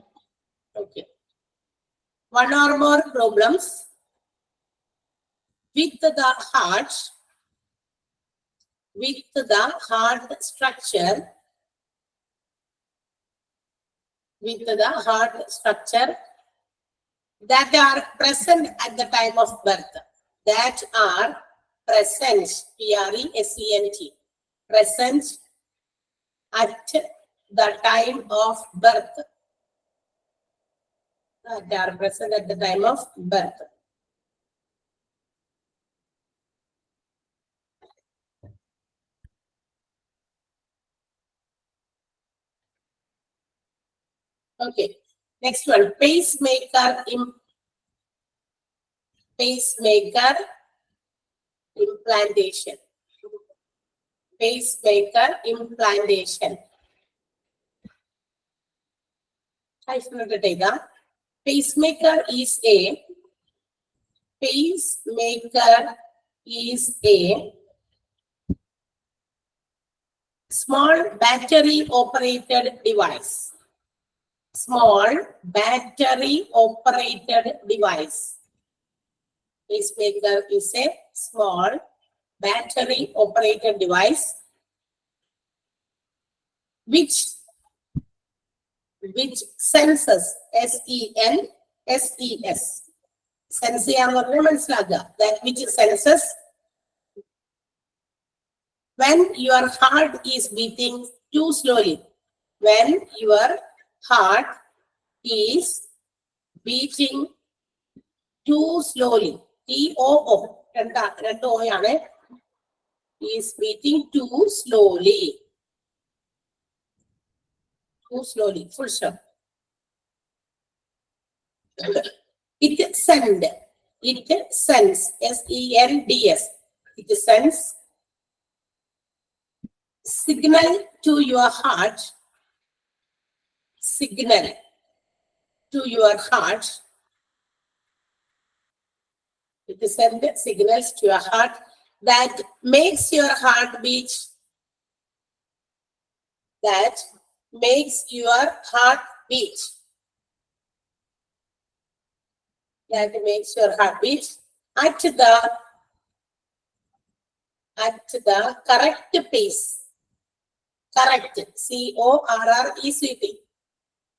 Okay. One or more problems with the heart structure, that are present at the time of birth. That are present, PRESENT, present at the time of birth. They are present at the time of birth. Okay. Next one, pacemaker implantation. Pacemaker implantation. Pacemaker is a small battery operated device. Small battery operated device. Pacemaker is a small battery operated device which senses, SENSES. Sense that which senses when your heart is beating too slowly. When your heart is beating too slowly. TOO. Is beating too slowly. Too slowly. Full stop. It sends, SENDS. It sends signal to your heart. It sends signals to your heart that makes your heart beat. That makes your heart beat at the correct pace. Correct, CORRECT.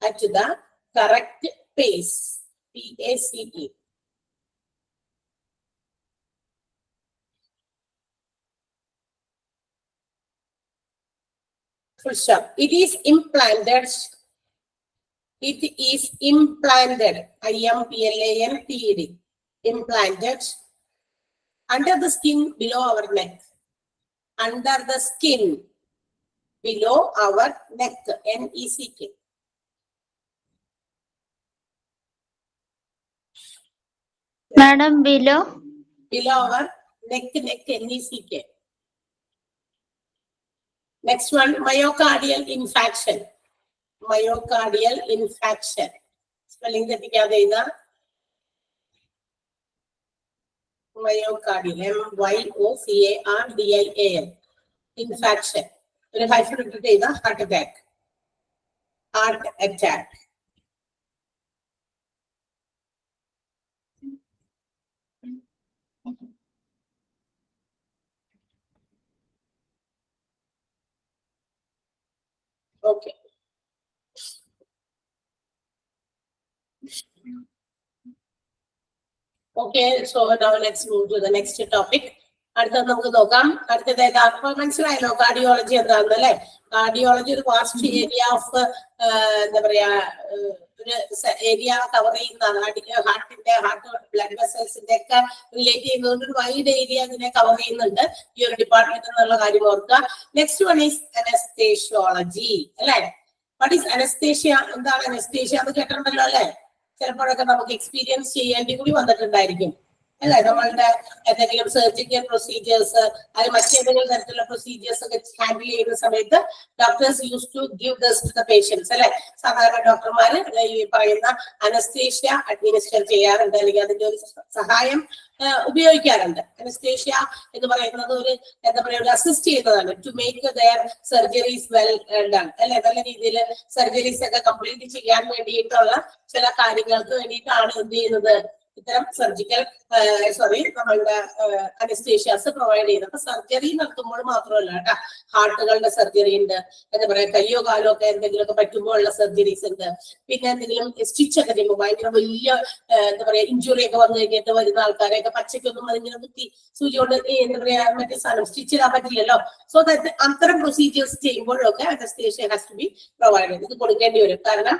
At the correct pace, PACE. Full stop. It is implanted. IMPLANTED. Implanted under the skin below our neck. Under the skin below our neck. NECK. Madam, below our neck, NECK. Next one, myocardial infarction. Spelling that together. Myocardial, MYOCARDIAL. Infarction. Heart attack. Okay. Okay, so now let's move to the next topic. അടുത്തത് നമുക്ക് നോക്കാം. അടുത്തത് അപ്പൊ മനസ്സിലായല്ലോ cardiology എന്താണെന്ന് അല്ലെ. Cardiology ഒരു vast area of എന്താ പറയാ ഒരു ഏരിയ കവർ ചെയ്യുന്നതാണ്. ഹാർട്ട് ബ്ലഡ് വെസൽസിന്റെ ഒക്കെ റിലേറ്റ് ചെയ്യുന്നതുകൊണ്ട് ഒരു വൈഡ് ഏരിയ അതിനെ കവർ ചെയ്യുന്നുണ്ട് ഈ ഒരു ഡിപ്പാർട്ട്മെന്റ് എന്നുള്ള കാര്യം ഓർക്കുക. നെക്സ്റ്റ് വൺ ഈസ് അനസ്തേഷ്യോളജി അല്ലെ. What is anaesthesia? എന്താണ് അനസ്തേഷ്യ എന്ന് കേട്ടിട്ടുണ്ടല്ലോ അല്ലെ. ചിലപ്പോഴൊക്കെ നമുക്ക് എക്സ്പീരിയൻസ് ചെയ്യേണ്ടി കൂടി വന്നിട്ടുണ്ടായിരിക്കും അല്ലെ. നമ്മളുടെ എന്തെങ്കിലും സർജിക്കൽ പ്രൊസീജിയേഴ്സ് അല്ലെങ്കിൽ മറ്റേതെങ്കിലും തരത്തിലുള്ള പ്രൊസീജിയേഴ്സ് ഒക്കെ ഹാൻഡിൽ ചെയ്യുന്ന സമയത്ത് doctors use to give this to the patients അല്ലെ. സാധാരണ ഡോക്ടർമാര് ഈ പറയുന്ന അനസ്തേഷ്യ അഡ്മിനിസ്റ്റർ ചെയ്യാറുണ്ട്, അല്ലെങ്കിൽ അതിന്റെ ഒരു സഹായം ഉപയോഗിക്കാറുണ്ട്. അനസ്തേഷ്യ എന്ന് പറയുന്നത് ഒരു എന്താ പറയുക ഒരു അസിസ്റ്റ് ചെയ്യുന്നതാണ് to make their surgeries well done അല്ലെ. നല്ല രീതിയിൽ സർജറീസ് ഒക്കെ കംപ്ലീറ്റ് ചെയ്യാൻ വേണ്ടിയിട്ടുള്ള ചില കാര്യങ്ങൾക്ക് വേണ്ടിയിട്ടാണ് എന്ത് ചെയ്യുന്നത് ഇത്തരം സർജിക്കൽ നമ്മളുടെ അനസ്തേഷ്യാസ് പ്രൊവൈഡ് ചെയ്യുന്നത്. അപ്പൊ സർജറി നടത്തുമ്പോൾ മാത്രമല്ല കേട്ടോ, ഹാർട്ടുകളുടെ സർജറി ഉണ്ട്, എന്താ പറയാ കയ്യോ കാലോ ഒക്കെ എന്തെങ്കിലുമൊക്കെ പറ്റുമ്പോൾ ഉള്ള സർജറീസ് ഉണ്ട്. പിന്നെ എന്തെങ്കിലും സ്റ്റിച്ച് ഒക്കെ ചെയ്യുമ്പോൾ ഭയങ്കര വലിയ എന്താ പറയാ ഇഞ്ചുറി ഒക്കെ വന്നു കഴിഞ്ഞിട്ട് വരുന്ന ആൾക്കാരെയൊക്കെ പച്ചയ്ക്കൊന്നും അതിങ്ങനെ കുത്തി സൂചി കൊണ്ട് എന്താ പറയാ മറ്റേ സാധനം സ്റ്റിച്ച് ചെയ്യാൻ പറ്റില്ലല്ലോ. സോ ദാറ്റ് അത്തരം പ്രൊസീജിയേഴ്സ് ചെയ്യുമ്പോഴൊക്കെ anaesthesia has to be provide. ഇത് കൊടുക്കേണ്ടി വരും. കാരണം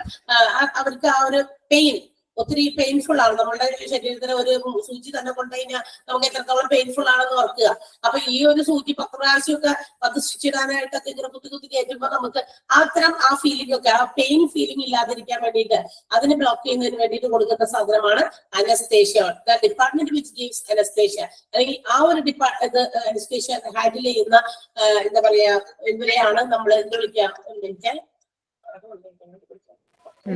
അവർക്ക് ആ ഒരു പെയിൻ ഒത്തിരി പെയിൻഫുൾ ആണ്. നമ്മളുടെ ശരീരത്തിന് ഒരു സൂചി തന്നെ കൊണ്ടുകഴിഞ്ഞാൽ നമുക്ക് എത്രത്തോളം പെയിൻഫുൾ ആണെന്ന് ഓർക്കുക. അപ്പൊ ഈ ഒരു സൂചി 10 പ്രാവശ്യമൊക്കെ 10 സ്റ്റിച്ചിടാനായിട്ടൊക്കെ ഇങ്ങനെ കുത്തി കയറ്റുമ്പോൾ നമുക്ക് ആ ഫീലിംഗ് ഒക്കെ ആ പെയിൻ ഫീലിംഗ് ഇല്ലാതിരിക്കാൻ വേണ്ടിയിട്ട് അതിന് ബ്ലോക്ക് ചെയ്യുന്നതിന് വേണ്ടിയിട്ട് കൊടുക്കുന്ന സാധനമാണ് anaesthesia. The department which gives anaesthesia അല്ലെങ്കിൽ ആ ഒരു അനസ്തേഷ്യ ഹാൻഡിൽ ചെയ്യുന്ന എന്താ പറയാ ഇവരെയാണ് നമ്മൾ എന്ത് വിളിക്കുക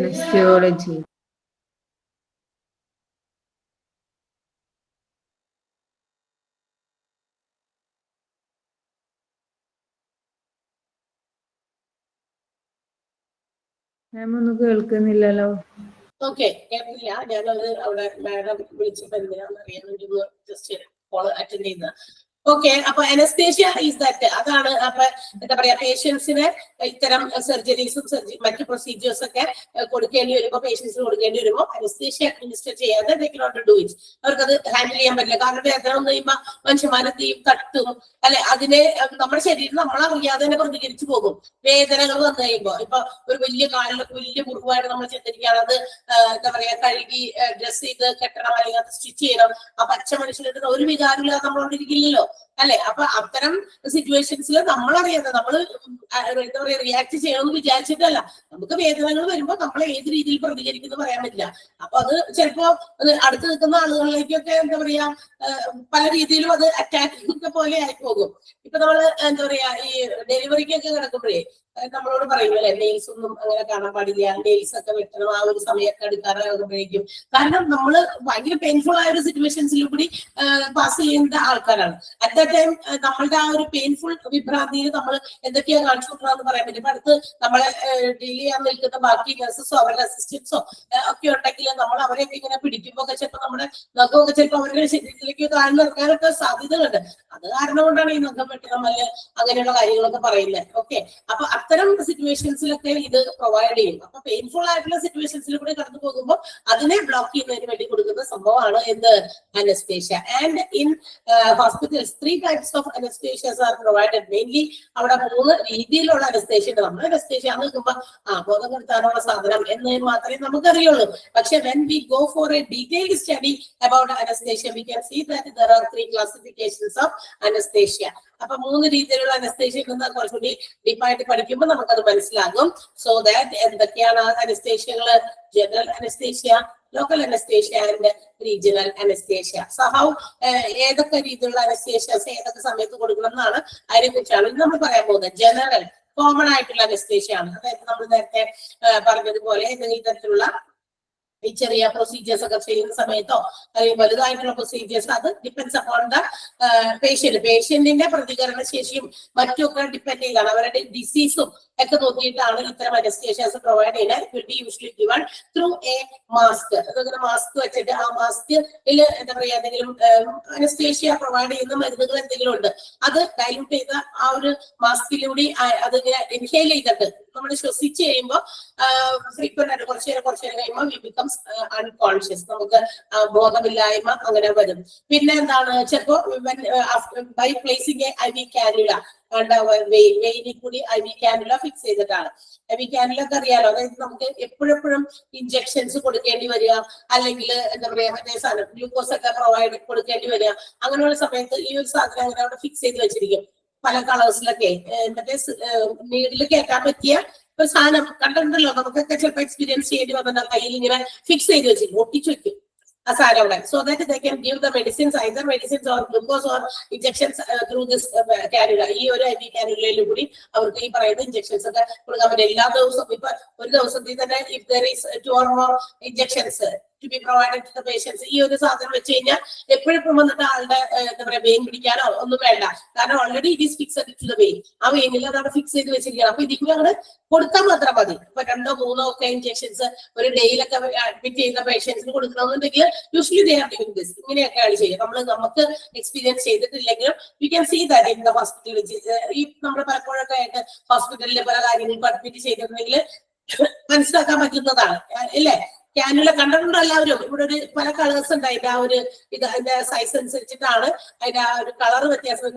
അനസ്തേഷ്യോളജി. ഒന്നും കേൾക്കുന്നില്ലല്ലോ. ഓക്കെ, കേൾക്കില്ല. ഞാനത് അവിടെ മാഡം വിളിച്ചപ്പോ എന്തിനാന്ന് അറിയാൻ വേണ്ടി ഒന്ന് ജസ്റ്റ് കോൾ അറ്റൻഡ് ചെയ്യുന്ന. ഓക്കെ, അപ്പൊ അനസ്തേഷ്യ ഈസ് ദാറ്റ്. അതാണ് അപ്പൊ എന്താ പറയാ പേഷ്യൻസിന് ഇത്തരം സർജറീസും മറ്റു പ്രൊസീജിയേഴ്സ് ഒക്കെ കൊടുക്കേണ്ടി വരുമ്പോ പേഷ്യൻസിന് കൊടുക്കേണ്ടി വരുമ്പോൾ അനസ്തേഷ്യ അഡ്മിനിസ്റ്റർ ചെയ്യാതെ they cannot do it. അവർക്കത് ഹാൻഡിൽ ചെയ്യാൻ പറ്റില്ല. കാരണം വേദന വന്നു കഴിയുമ്പോൾ മനുഷ്യന്മാരെന്തെയും തട്ടും അല്ലെ. അതിനെ നമ്മുടെ ശരീരം നമ്മളറിയാതെ തന്നെ പ്രതികരിച്ചു പോകും. വേദനകൾ വന്നു കഴിയുമ്പോൾ ഇപ്പൊ ഒരു വലിയ കാലിലൊക്കെ വലിയ മുറിവായിട്ട് നമ്മൾ ചെന്നിരിക്കുകയാണ്, അത് എന്താ പറയാ കഴുകി ഡ്രസ് ചെയ്ത് കെട്ടണം അല്ലെങ്കിൽ അത് സ്റ്റിച്ച് ചെയ്യണം. ആ പച്ച മനുഷ്യരുടെ ഒരു വികാരമില്ലാതെ നമ്മളോണ്ടിരിക്കില്ലല്ലോ അല്ലെ. അപ്പൊ അത്തരം സിറ്റുവേഷൻസിൽ നമ്മളറിയാതെ നമ്മൾ എന്താ പറയാ റിയാക്ട് ചെയ്യണമെന്ന് വിചാരിച്ചിട്ടല്ല. നമുക്ക് വേദനകൾ വരുമ്പോൾ നമ്മൾ ഏത് രീതിയിൽ പ്രതികരിക്കുന്നു പറയാൻ പറ്റില്ല. അപ്പൊ അത് ചിലപ്പോ അടുത്ത് നിൽക്കുന്ന ആളുകളിലേക്കൊക്കെ എന്താ പറയാ പല രീതിയിലും അത് അറ്റാക്കിംഗ് പോലെ ആയി പോകും. ഇപ്പൊ നമ്മള് എന്താ പറയാ ഈ ഡെലിവറിക്കൊക്കെ കിടക്കുമ്പോഴേ നമ്മളോട് പറയും അല്ലെ നെയിൽസ് ഒന്നും അങ്ങനെ കാണാൻ പാടില്ല, നെയിൽസ് ഒക്കെ വെട്ടണം ആ ഒരു സമയമൊക്കെ എടുക്കാറാകുമ്പോഴേക്കും. കാരണം നമ്മള് ഭയങ്കര പെയിൻഫുൾ ആയ ഒരു സിറ്റുവേഷൻസിലൂടെ പാസ് ചെയ്യുന്ന ആൾക്കാരാണ്. അറ്റ് ദ ടൈം നമ്മളുടെ ആ ഒരു പെയിൻഫുൾ വിഭ്രാന്തിയിൽ നമ്മൾ എന്തൊക്കെയാ കാണിച്ചു കൊടുക്കണമെന്ന് പറയാൻ പറ്റും. അടുത്ത് നമ്മളെ ഡീൽ ചെയ്യാൻ നിൽക്കുന്ന ബാക്കി നഴ്സസോ അവരുടെ അസിസ്റ്റൻസോ ഒക്കെ ഉണ്ടെങ്കിൽ നമ്മൾ അവരെയൊക്കെ ഇങ്ങനെ പിടിക്കുമ്പോ ഒക്കെ ചിലപ്പോൾ നമ്മുടെ നഖമൊക്കെ ചിലപ്പോൾ അവരുടെ ശരീരത്തിലേക്ക് കാലിലിറക്കാനൊക്കെ സാധ്യതകളുണ്ട്. അത് കാരണം കൊണ്ടാണ് ഈ നഖം വെട്ടണം അല്ലെ അങ്ങനെയുള്ള കാര്യങ്ങളൊക്കെ പറയുന്നത്. ഓക്കെ, അപ്പൊ അത്തരം സിറ്റുവേഷൻസിലൊക്കെ ഇത് പ്രൊവൈഡ് ചെയ്യും. അപ്പൊ പെയിൻഫുൾ ആയിട്ടുള്ള സിറ്റുവേഷൻസിൽ കൂടെ കടന്നു പോകുമ്പോൾ അതിനെ ബ്ലോക്ക് ചെയ്യുന്നതിന് വേണ്ടി കൊടുക്കുന്ന സംഭവമാണ് എന്ത് anaesthesia. And in hospitals 3 types of anesthesias are provided. Mainly അവിടെ 3 രീതിയിലുള്ള അനസ്തേഷ്യ ഉണ്ട്. നമ്മൾ അനസ്തേഷ്യ എന്ന് നോക്കുമ്പോൾ ബോധം കെടുത്താനുള്ള സാധനം എന്ന് മാത്രമേ നമുക്കറിയുള്ളൂ. പക്ഷെ when we go for a detailed study about anesthesia we can see that there are 3 classifications of anesthesia. അപ്പൊ 3 രീതിയിലുള്ള അനസ്തേഷ്യ ഉണ്ടെന്ന് കുറച്ചുകൂടി ഡീപ്പായിട്ട് പഠിക്കുമ്പോൾ നമുക്കത് മനസ്സിലാകും. സോ ദാറ്റ് എന്തൊക്കെയാണ് അനസ്തേഷ്യകള്? General anaesthesia, local anaesthesia and regional anaesthesia. So how ഏതൊക്കെ രീതിയിലുള്ള അനസ്തേഷ്യാസ് ഏതൊക്കെ സമയത്ത് കൊടുക്കണം എന്നാണ് അതിനെ കുറിച്ചാണ് നമ്മൾ പറയാൻ പോകുന്നത്. ജനറൽ കോമൺ ആയിട്ടുള്ള അനസ്തേഷ്യ ആണ്. അതായത് നമ്മൾ നേരത്തെ പറഞ്ഞതുപോലെ ഏതെങ്കിലും തരത്തിലുള്ള ഈ ചെറിയ പ്രൊസീജിയേഴ്സ് ഒക്കെ ചെയ്യുന്ന സമയത്തോ അല്ലെങ്കിൽ വലുതായിട്ടുള്ള പ്രൊസീജിയേഴ്സ് അത് ഡിപ്പെൻഡ്സ് അപ്പോൺ ദ പേഷ്യന്റിന്റെ പ്രതികരണ ശേഷിയും മറ്റുമൊക്കെ ഡിപ്പെൻഡ് ചെയ്താണ്. അവരുടെ ഡിസീസും ഒക്കെ നോക്കിയിട്ടാണ് ഇത്തരം അനസ്തേഷ്യാസ് പ്രൊവൈഡ് ചെയ്യുന്നത്. It will be usually given through A mask. അതങ്ങനെ മാസ്ക് വെച്ചിട്ട് ആ മാസ്കിൽ എന്താ പറയാ എന്തെങ്കിലും അനസ്തേഷ്യ പ്രൊവൈഡ് ചെയ്യുന്ന മരുന്നുകൾ എന്തെങ്കിലും ഉണ്ട്, അത് ഡൈല്യൂട്ട് ചെയ്ത ആ ഒരു മാസ്കിലൂടെ അതിങ്ങനെ ഇൻഹേൽ ചെയ്തിട്ട് നമ്മൾ ശ്വസിച്ച് കഴിയുമ്പോൾ ഫ്രീക്വന്റ് ആയിട്ട് കുറച്ചു നേരം കഴിയുമ്പോൾ വി ബിക്കംസ് അൺകോൺഷ്യസ്, നമുക്ക് ബോധമില്ലായ്മ അങ്ങനെ വരും. പിന്നെ എന്താണ്, ചിലപ്പോ ബൈ പ്ലേസിംഗ് IV കാനുല വെയിനിൽ കൂടി IV കാനുല ഫിക്സ് ചെയ്തിട്ടാണ്. IV കാനുല ഒക്കെ അറിയാലോ, അതായത് നമുക്ക് എപ്പോഴെപ്പോഴും ഇഞ്ചക്ഷൻസ് കൊടുക്കേണ്ടി വരിക, അല്ലെങ്കിൽ എന്താ പറയാ മറ്റേ സാധനം ഗ്ലൂക്കോസ് ഒക്കെ പ്രൊവൈഡ് കൊടുക്കേണ്ടി വരിക. അങ്ങനെയുള്ള സമയത്ത് ഈ ഒരു സാധനം അങ്ങനെ അവിടെ ഫിക്സ് ചെയ്ത് വെച്ചിരിക്കും പല കളേഴ്സിലൊക്കെ. മറ്റേ നീഡിൽ കേൾക്കാൻ പറ്റിയ ഒരു സാധനം കണ്ടിട്ടുണ്ടല്ലോ, നമുക്കൊക്കെ ചിലപ്പോൾ എക്സ്പീരിയൻസ് ചെയ്യേണ്ടി വന്നാൽ കയ്യിൽ ഇങ്ങനെ ഫിക്സ് ചെയ്ത് വെച്ചിരിക്കും, ഒട്ടിച്ചു വെക്കും ആ സാധനം അവിടെ. So that they can give the medicines, either medicines or glucose or injections through this cannula. ഈ ഒരു IV കാനുലയിൽ കൂടി അവർക്ക് ഈ പറയുന്ന ഇഞ്ചക്ഷൻസ് ഒക്കെ കൊടുക്കാൻ പറ്റും. എല്ലാ ദിവസവും ഇപ്പൊ ഒരു ദിവസത്തിൽ തന്നെ if there is 2 or more injections to be provided to the patients, ഈ ഒരു സാധനം വെച്ച് കഴിഞ്ഞാൽ എപ്പോഴും വന്നിട്ട് ആളുടെ എന്താ പറയാ വെയിൻ പിടിക്കാനോ ഒന്നും വേണ്ട. കാരണം already it is fixed to the vein. ആ വെയിനിൽ അതാണ് ഫിക്സ് ചെയ്ത് വെച്ചിരിക്കുകയാണ്. അപ്പൊ ഇതിന് ഞങ്ങൾ കൊടുത്താൽ മാത്രം മതി. ഇപ്പൊ 2 or 3 ഒക്കെ ഇഞ്ചക്ഷൻസ് ഒരു ഡേയിലൊക്കെ അഡ്മിറ്റ് ചെയ്യുന്ന പേഷ്യൻസിന് കൊടുക്കണമെന്നുണ്ടെങ്കിൽ usually they are doing this. ഇങ്ങനെയൊക്കെയാണ് ചെയ്യുക. നമുക്ക് എക്സ്പീരിയൻസ് ചെയ്തിട്ടില്ലെങ്കിലും you can see that in the ഹോസ്പിറ്റലിൽ. ഈ നമ്മൾ പലപ്പോഴൊക്കെ ആയിട്ട് ഹോസ്പിറ്റലിലെ പല കാര്യങ്ങൾക്ക് അഡ്മിറ്റ് ചെയ്തിട്ടുണ്ടെങ്കിൽ മനസ്സിലാക്കാൻ പറ്റുന്നതാണ് അല്ലേ. കാനുല കണ്ടിട്ടുണ്ടോ എല്ലാവരും? ഇവിടെ ഒരു പല കളേഴ്സ് ഉണ്ട്. അതിന്റെ ആ ഒരു അതിന്റെ സൈസ് അനുസരിച്ചിട്ടാണ് അതിന്റെ ആ ഒരു കളർ വ്യത്യാസം.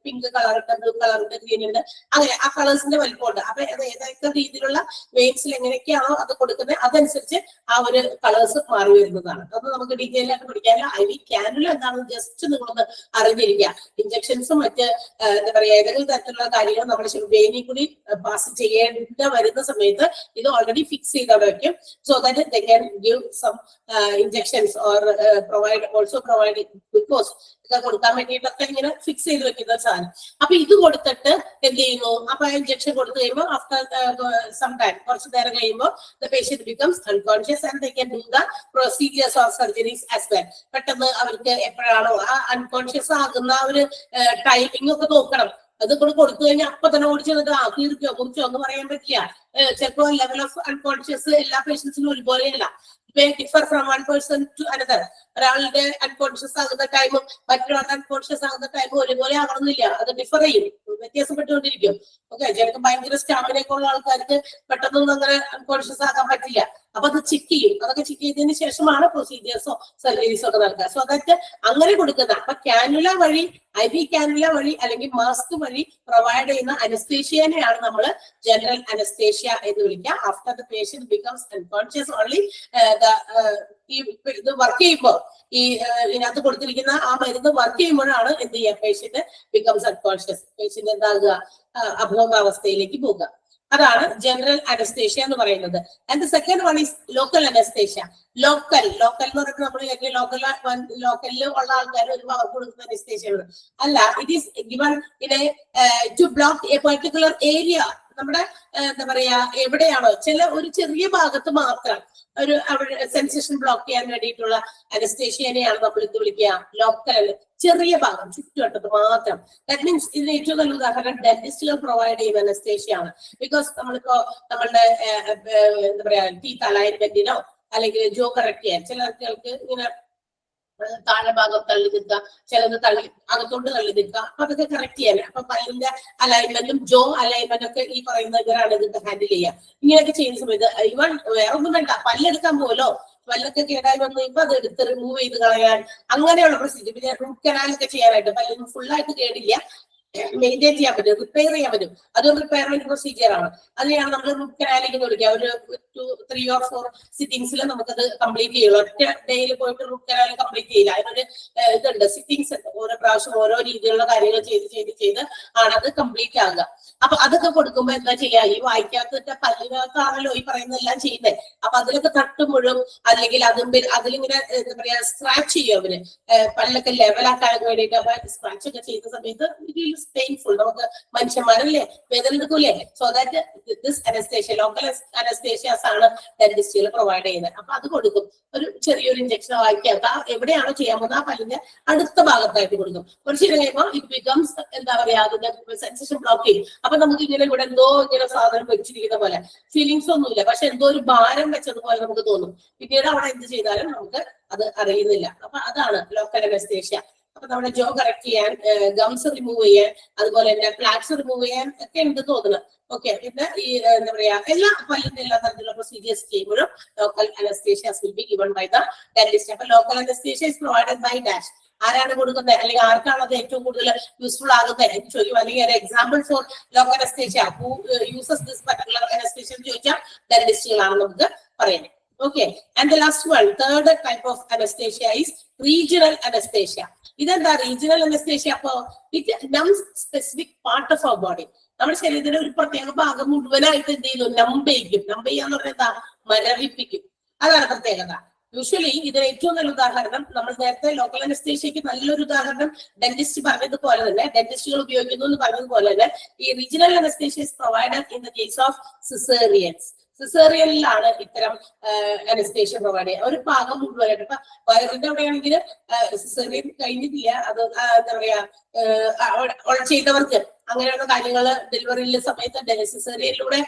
പിങ്ക് കളറുണ്ട്, ബ്ലൂ കളറുണ്ട്, ഗ്രീൻ ഉണ്ട്, അങ്ങനെ ആ കളേഴ്സിന്റെ വലിപ്പമുണ്ട്. അപ്പൊ അത് ഏതൊക്കെ രീതിയിലുള്ള വെയിൻസിൽ എങ്ങനെയൊക്കെയാണോ അത് കൊടുക്കുന്നത് അതനുസരിച്ച് ആ ഒരു കളേഴ്സ് മാറി വരുന്നതാണ്. അത് നമുക്ക് ഡീറ്റെയിൽ ആയിട്ട് പഠിക്കാനില്ല. IV കാനുല എന്താണെന്ന് ജസ്റ്റ് നിങ്ങളൊന്ന് അറിഞ്ഞിരിക്കുക. ഇഞ്ചക്ഷൻസും മറ്റ് എന്താ പറയാ ഏതെങ്കിലും തരത്തിലുള്ള കാര്യങ്ങൾ നമ്മൾ വെയിനിൽ കൂടി പാസ് ചെയ്യേണ്ട വരുന്ന സമയത്ത് ഇത് ഓൾറെഡി ഫിക്സ് ചെയ്ത് അവിടെ വെക്കും. So that they can give some injections or provide glucose കൊടുക്കാൻ വേണ്ടിയിട്ടൊക്കെ ഇങ്ങനെ ഫിക്സ് ചെയ്ത് വെക്കുന്ന സാധനം. അപ്പൊ ഇത് കൊടുത്തിട്ട് എന്ത് ചെയ്യുന്നു, അപ്പൊ ഇഞ്ചക്ഷൻ കൊടുത്തു കഴിയുമ്പോൾ ആഫ്റ്റർ സം ടൈം കുറച്ചു നേരം കഴിയുമ്പോൾ the patient becomes unconscious and they can do the procedures or surgeries as well. പെട്ടെന്ന് അവർക്ക് എപ്പോഴാണോ ആ അൺകോൺഷ്യസ് ആകുന്ന ഒരു ടൈമിംഗ് ഒക്കെ നോക്കണം. അത് കൊടുത്തു കഴിഞ്ഞാൽ അപ്പൊ തന്നെ ഓടിച്ചു തീർക്കോ കുറിച്ചോ ഒന്നും പറയാൻ പറ്റില്ല. ചിലപ്പോ ലെവൽ ഓഫ് അൺകോൺഷ്യസ് എല്ലാ പേഷ്യൻസിനും ഒരുപോലെയല്ല. Differ from one person to another. ഒരാളുടെ അൺകോൺഷ്യസ് ആകുന്ന ടൈമും മറ്റൊരാളുടെ അൺകോൺഷ്യസ് ആകുന്ന ടൈമും ഒരുപോലെ ആകണമെന്നില്ല. അത് ഡിഫർ ചെയ്യും, വ്യത്യാസപ്പെട്ടുകൊണ്ടിരിക്കും. ഓക്കെ, ചിലർക്ക് ഭയങ്കര സ്റ്റാമിനയൊക്കെ ഉള്ള ആൾക്കാർക്ക് പെട്ടെന്നൊന്നും അങ്ങനെ അൺകോൺഷ്യസ് ആക്കാൻ പറ്റില്ല. അപ്പൊ അത് ചെക്ക് ചെയ്യും. അതൊക്കെ ചെക്ക് ചെയ്തതിന് ശേഷമാണ് പ്രൊസീജിയേഴ്സോ സർജറീസോ ഒക്കെ നടക്കുക. സോ അതൊക്കെ അങ്ങനെ കൊടുക്കുന്ന അപ്പൊ കാനുല വഴി IV കാനുല വഴി അല്ലെങ്കിൽ മാസ്ക് വഴി പ്രൊവൈഡ് ചെയ്യുന്ന അനസ്തേഷ്യനെയാണ് നമ്മൾ ജനറൽ അനസ്തേഷ്യ എന്ന് വിളിക്കുക. After the patient becomes unconscious only ഇത് വർക്ക് ചെയ്യുമ്പോൾ ഈ ഇതിനകത്ത് കൊടുത്തിരിക്കുന്ന ആ മരുന്ന് വർക്ക് ചെയ്യുമ്പോഴാണ് എന്ത് ചെയ്യുക, പേഷ്യന്റ് ബിക്കംസ് അൺകോൺഷ്യസ്. പേഷ്യന്റ് എന്താകുക, അബോധാവസ്ഥയിലേക്ക് പോകുക. അതാണ് ജനറൽ അനസ്തേഷ്യ എന്ന് പറയുന്നത്. And second one is local anaesthesia. Local എന്ന് പറഞ്ഞിട്ട് നമ്മൾ ലോക്കലിൽ ഉള്ള ആൾക്കാർ ഒരു പവർ കൊടുക്കുന്ന അനസ്തേഷ്യ അല്ല. It is given in to block a particular area. നമ്മുടെ എന്താ പറയാ എവിടെയാണോ ഒരു ചെറിയ ഭാഗത്ത് മാത്രം ഒരു സെൻസേഷൻ ബ്ലോക്ക് ചെയ്യാൻ വേണ്ടിയിട്ടുള്ള അനസ്തേഷ്യനെയാണ് നമ്മൾ ഇത് വിളിക്കുക ലോക്കൽ. ചെറിയ ഭാഗം ചുറ്റുവട്ടത്ത് മാത്രം. ദാറ്റ് മീൻസ് ഇതിന് ഏറ്റവും നല്ല ഉദാഹരണം ഡെന്റിസ്റ്റുകൾ പ്രൊവൈഡ് ചെയ്യുന്ന അനസ്തേഷ്യ ആണ്. ബിക്കോസ് നമ്മളിപ്പോ നമ്മളുടെ എന്താ പറയാ ടീത്ത് അലൈൻമെന്റിനോ അല്ലെങ്കിൽ ജോ കറക്റ്റ് ചെയ്യാൻ ചില ആൾക്കാർക്ക് ഇങ്ങനെ താഴെ ഭാഗം തള്ളി നിൽക്കുക, ചിലത് അകത്തോട്ട് തള്ളി നിൽക്കുക. അപ്പൊ അതൊക്കെ കറക്റ്റ് ചെയ്യാൻ അപ്പൊ പല്ലിന്റെ അലൈൻമെന്റും ജോ അലൈൻമെന്റും ഒക്കെ ഈ പറയുന്ന ഇവരാണ് ഇതൊക്കെ ഹാൻഡിൽ ചെയ്യുക. ഇങ്ങനെയൊക്കെ ചെയ്യുന്ന സമയത്ത് ഇവൻ വേറെ ഒന്നും വേണ്ട, പല്ലെടുക്കാൻ പോലോ പല്ലൊക്കെ കേടായി വന്നു ഇപ്പൊ അത് എടുത്ത് റിമൂവ് ചെയ്ത് കളയാൻ അങ്ങനെയുള്ള പ്രൊസീജിയർ. പിന്നെ റൂട്ട് കനാലൊക്കെ ചെയ്യാനായിട്ട് പല്ലൊന്നും ഫുള്ളായിട്ട് കേടില്ല, മെയിൻറ്റെയിൻ ചെയ്യാൻ പറ്റും, റിപ്പയർ ചെയ്യാൻ പറ്റും. അതൊരു റിപ്പയർമെന്റ് പ്രൊസീജിയർ ആണ്. അതിനെയാണ് നമ്മൾ റൂട്ട് കനാലിംഗ് എന്ന് വിളിക്കുക. ഒരു 2, 3 or 4 സിറ്റിംഗ്സിൽ നമുക്കത് കംപ്ലീറ്റ് ചെയ്യുള്ളൂ. ഒറ്റ ഡേയിൽ പോയിട്ട് റൂട്ട് കനാലിംഗ് കംപ്ലീറ്റ് ചെയ്യില്ല. അതിനൊരു ഇതുണ്ട്, സിറ്റിംഗ്സ് ഉണ്ട്. ഓരോ പ്രാവശ്യം ഓരോ രീതിയിലുള്ള കാര്യങ്ങൾ ചെയ്ത് ആണ് അത് കംപ്ലീറ്റ് ആകുക. അപ്പൊ അതൊക്കെ കൊടുക്കുമ്പോ എന്താ ചെയ്യാ, ഈ വായിക്കാത്ത പല്ലിനകത്താണല്ലോ ഈ പറയുന്നതെല്ലാം ചെയ്യുന്നത്. അപ്പൊ അതിലൊക്കെ തട്ടുമ്പോഴും അല്ലെങ്കിൽ അതിലിങ്ങനെ എന്താ പറയാ സ്ക്രാച്ച് ചെയ്യും അവര് പല്ലൊക്കെ ലെവലാക്കാൻ വേണ്ടിയിട്ട്. അപ്പൊ സ്ക്രാച്ച് ഒക്കെ ചെയ്യുന്ന സമയത്ത് പെയിൻഫുൾ, നമുക്ക് മനുഷ്യന്മാരല്ലേ വേദന എടുക്കൂലേ. So that this anaesthesia local anaesthesias ആണ് ഡെന്റിസ്റ്റുകൾ പ്രൊവൈഡ് ചെയ്യുന്നത്. അപ്പൊ അത് കൊടുക്കും. ഒരു ചെറിയൊരു ഇഞ്ചക്ഷൻ വായിക്കാത്ത എവിടെയാണോ ചെയ്യാൻ പോകുന്നത് ആ പല്ലിന്റെ അടുത്ത ഭാഗത്തായിട്ട് കൊടുക്കും. കുറച്ച് കഴിയുമ്പോൾ ഇറ്റ് ബിക്കംസ് എന്താ പറയാ അതിന്റെ സെൻസേഷൻ ബ്ലോക്ക് ചെയ്യും. അപ്പൊ നമുക്ക് ഇങ്ങനെ ഇവിടെ എന്തോ ഇങ്ങനെ സാധനം വെച്ചിരിക്കുന്ന പോലെ ഫീലിങ്സ് ഒന്നുമില്ല, പക്ഷെ എന്തോ ഒരു ഭാരം വെച്ചതുപോലെ നമുക്ക് തോന്നും. പിന്നീട് അവിടെ എന്ത് ചെയ്താലും നമുക്ക് അത് അറിയുന്നില്ല. അപ്പൊ അതാണ് ലോക്കൽ അനസ്തേഷ്യ. അപ്പൊ നമ്മുടെ ജോ കറക്റ്റ് ചെയ്യാൻ, ഗംസ് റിമൂവ് ചെയ്യാൻ, അതുപോലെ തന്നെ പ്ലാക്സ് റിമൂവ് ചെയ്യാൻ ഒക്കെ ഉണ്ട് തോന്നുന്നത്. ഓക്കെ, പിന്നെ ഈ എന്താ പറയാ എല്ലാ പല്ലിന്റെ എല്ലാ തരത്തിലുള്ള പ്രൊസീജിയേഴ്സ് ചെയ്യുമ്പോഴും local anaesthesias will be given by the dentist. അപ്പൊ local anaesthesia is provided by dash. ആരാണ് കൊടുക്കുന്നത്, അല്ലെങ്കിൽ ആർക്കാണ് അത് ഏറ്റവും കൂടുതൽ യൂസ്ഫുൾ ആകുന്നത് എന്ന് ചോദിക്കും. അല്ലെങ്കിൽ ഒരു example for local anaesthesia who uses this particular anaesthesia എന്ന് ചോദിച്ചാൽ ഡെന്റിസ്റ്റുകളാണ് നമുക്ക് പറയുന്നത്. Okay, and the last one, third type of anesthesia is regional anesthesia. ഇതെന്താ regional anesthesia? അപ്പൊ it numbs specific part of our body. നമ്മുടെ ശരീരത്തിന്റെ ഒരു പ്രത്യേക ഭാഗം മുഴുവനായിട്ട് എന്ത് ചെയ്യുന്നു, നമ്പ് ചെയ്യും. നമ്പ് ചെയ്യാന്ന് പറഞ്ഞാൽ എന്താ, മരവിപ്പിക്കും. അതാണ് പ്രത്യേകത. യൂഷ്വലി ഇതിന് ഏറ്റവും നല്ല ഉദാഹരണം, നമ്മൾ നേരത്തെ ലോക്കൽ അനസ്തേഷ്യക്ക് നല്ലൊരു ഉദാഹരണം ഡെന്റിസ്റ്റ് പറഞ്ഞതുപോലെ തന്നെ, ഡെന്റിസ്റ്റുകൾ ഉപയോഗിക്കുന്നു എന്ന് പറഞ്ഞതുപോലെ തന്നെ, ഈ regional anaesthesia is provided in the case of caesareans. സിസേറിയനിലാണ് ഇത്തരം അനസ്തേഷ്യ പ്രൊവൈഡ് ചെയ്യുക. ഒരു ഭാഗം മുഴുവനായിട്ട്. ഇപ്പൊ വയറിന്റെ അവിടെയാണെങ്കിൽ സിസേറിയൻ കഴിഞ്ഞിട്ടില്ല, അത് എന്താ പറയാ ചെയ്തവർക്ക് അങ്ങനെയുള്ള കാര്യങ്ങൾ ഡെലിവറിയിലെ സമയത്ത് സിസേറിയനിലൂടെ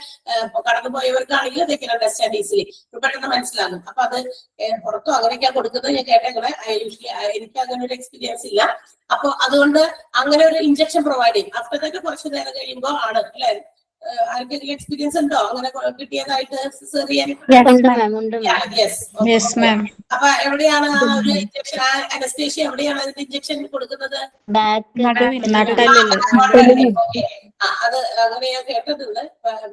കടന്നു പോയവർക്കാണെങ്കിൽ അതൊക്കെ അണ്ടർസ്റ്റാൻഡ് ഈസിലി പെട്ടെന്ന് മനസ്സിലാകും. അപ്പൊ അത് പുറത്തും അങ്ങനെയൊക്കെയാ കൊടുക്കുന്നത് ഞാൻ കേട്ടേക്കണേ. എനിക്ക് അങ്ങനെ ഒരു എക്സ്പീരിയൻസ് ഇല്ല. അപ്പൊ അതുകൊണ്ട് അങ്ങനെ ഒരു ഇഞ്ചക്ഷൻ പ്രൊവൈഡ് ചെയ്യും. അപ്പോഴത്തേക്ക് കുറച്ചു നേരം കഴിയുമ്പോൾ ആണ് അല്ലെ, ആർക്കെങ്കിലും എക്സ്പീരിയൻസ് ഉണ്ടോ അങ്ങനെ കിട്ടിയതായിട്ട് സിസേറിയൻ? അപ്പൊ എവിടെയാണ് ആ ഒരു ഇഞ്ചക്ഷൻ, അനസ്തേഷ്യ എവിടെയാണ് അതിന്റെ ഇഞ്ചക്ഷൻ കൊടുക്കുന്നത്? അത് അങ്ങനെ ഞാൻ കേട്ടിട്ടുണ്ട്,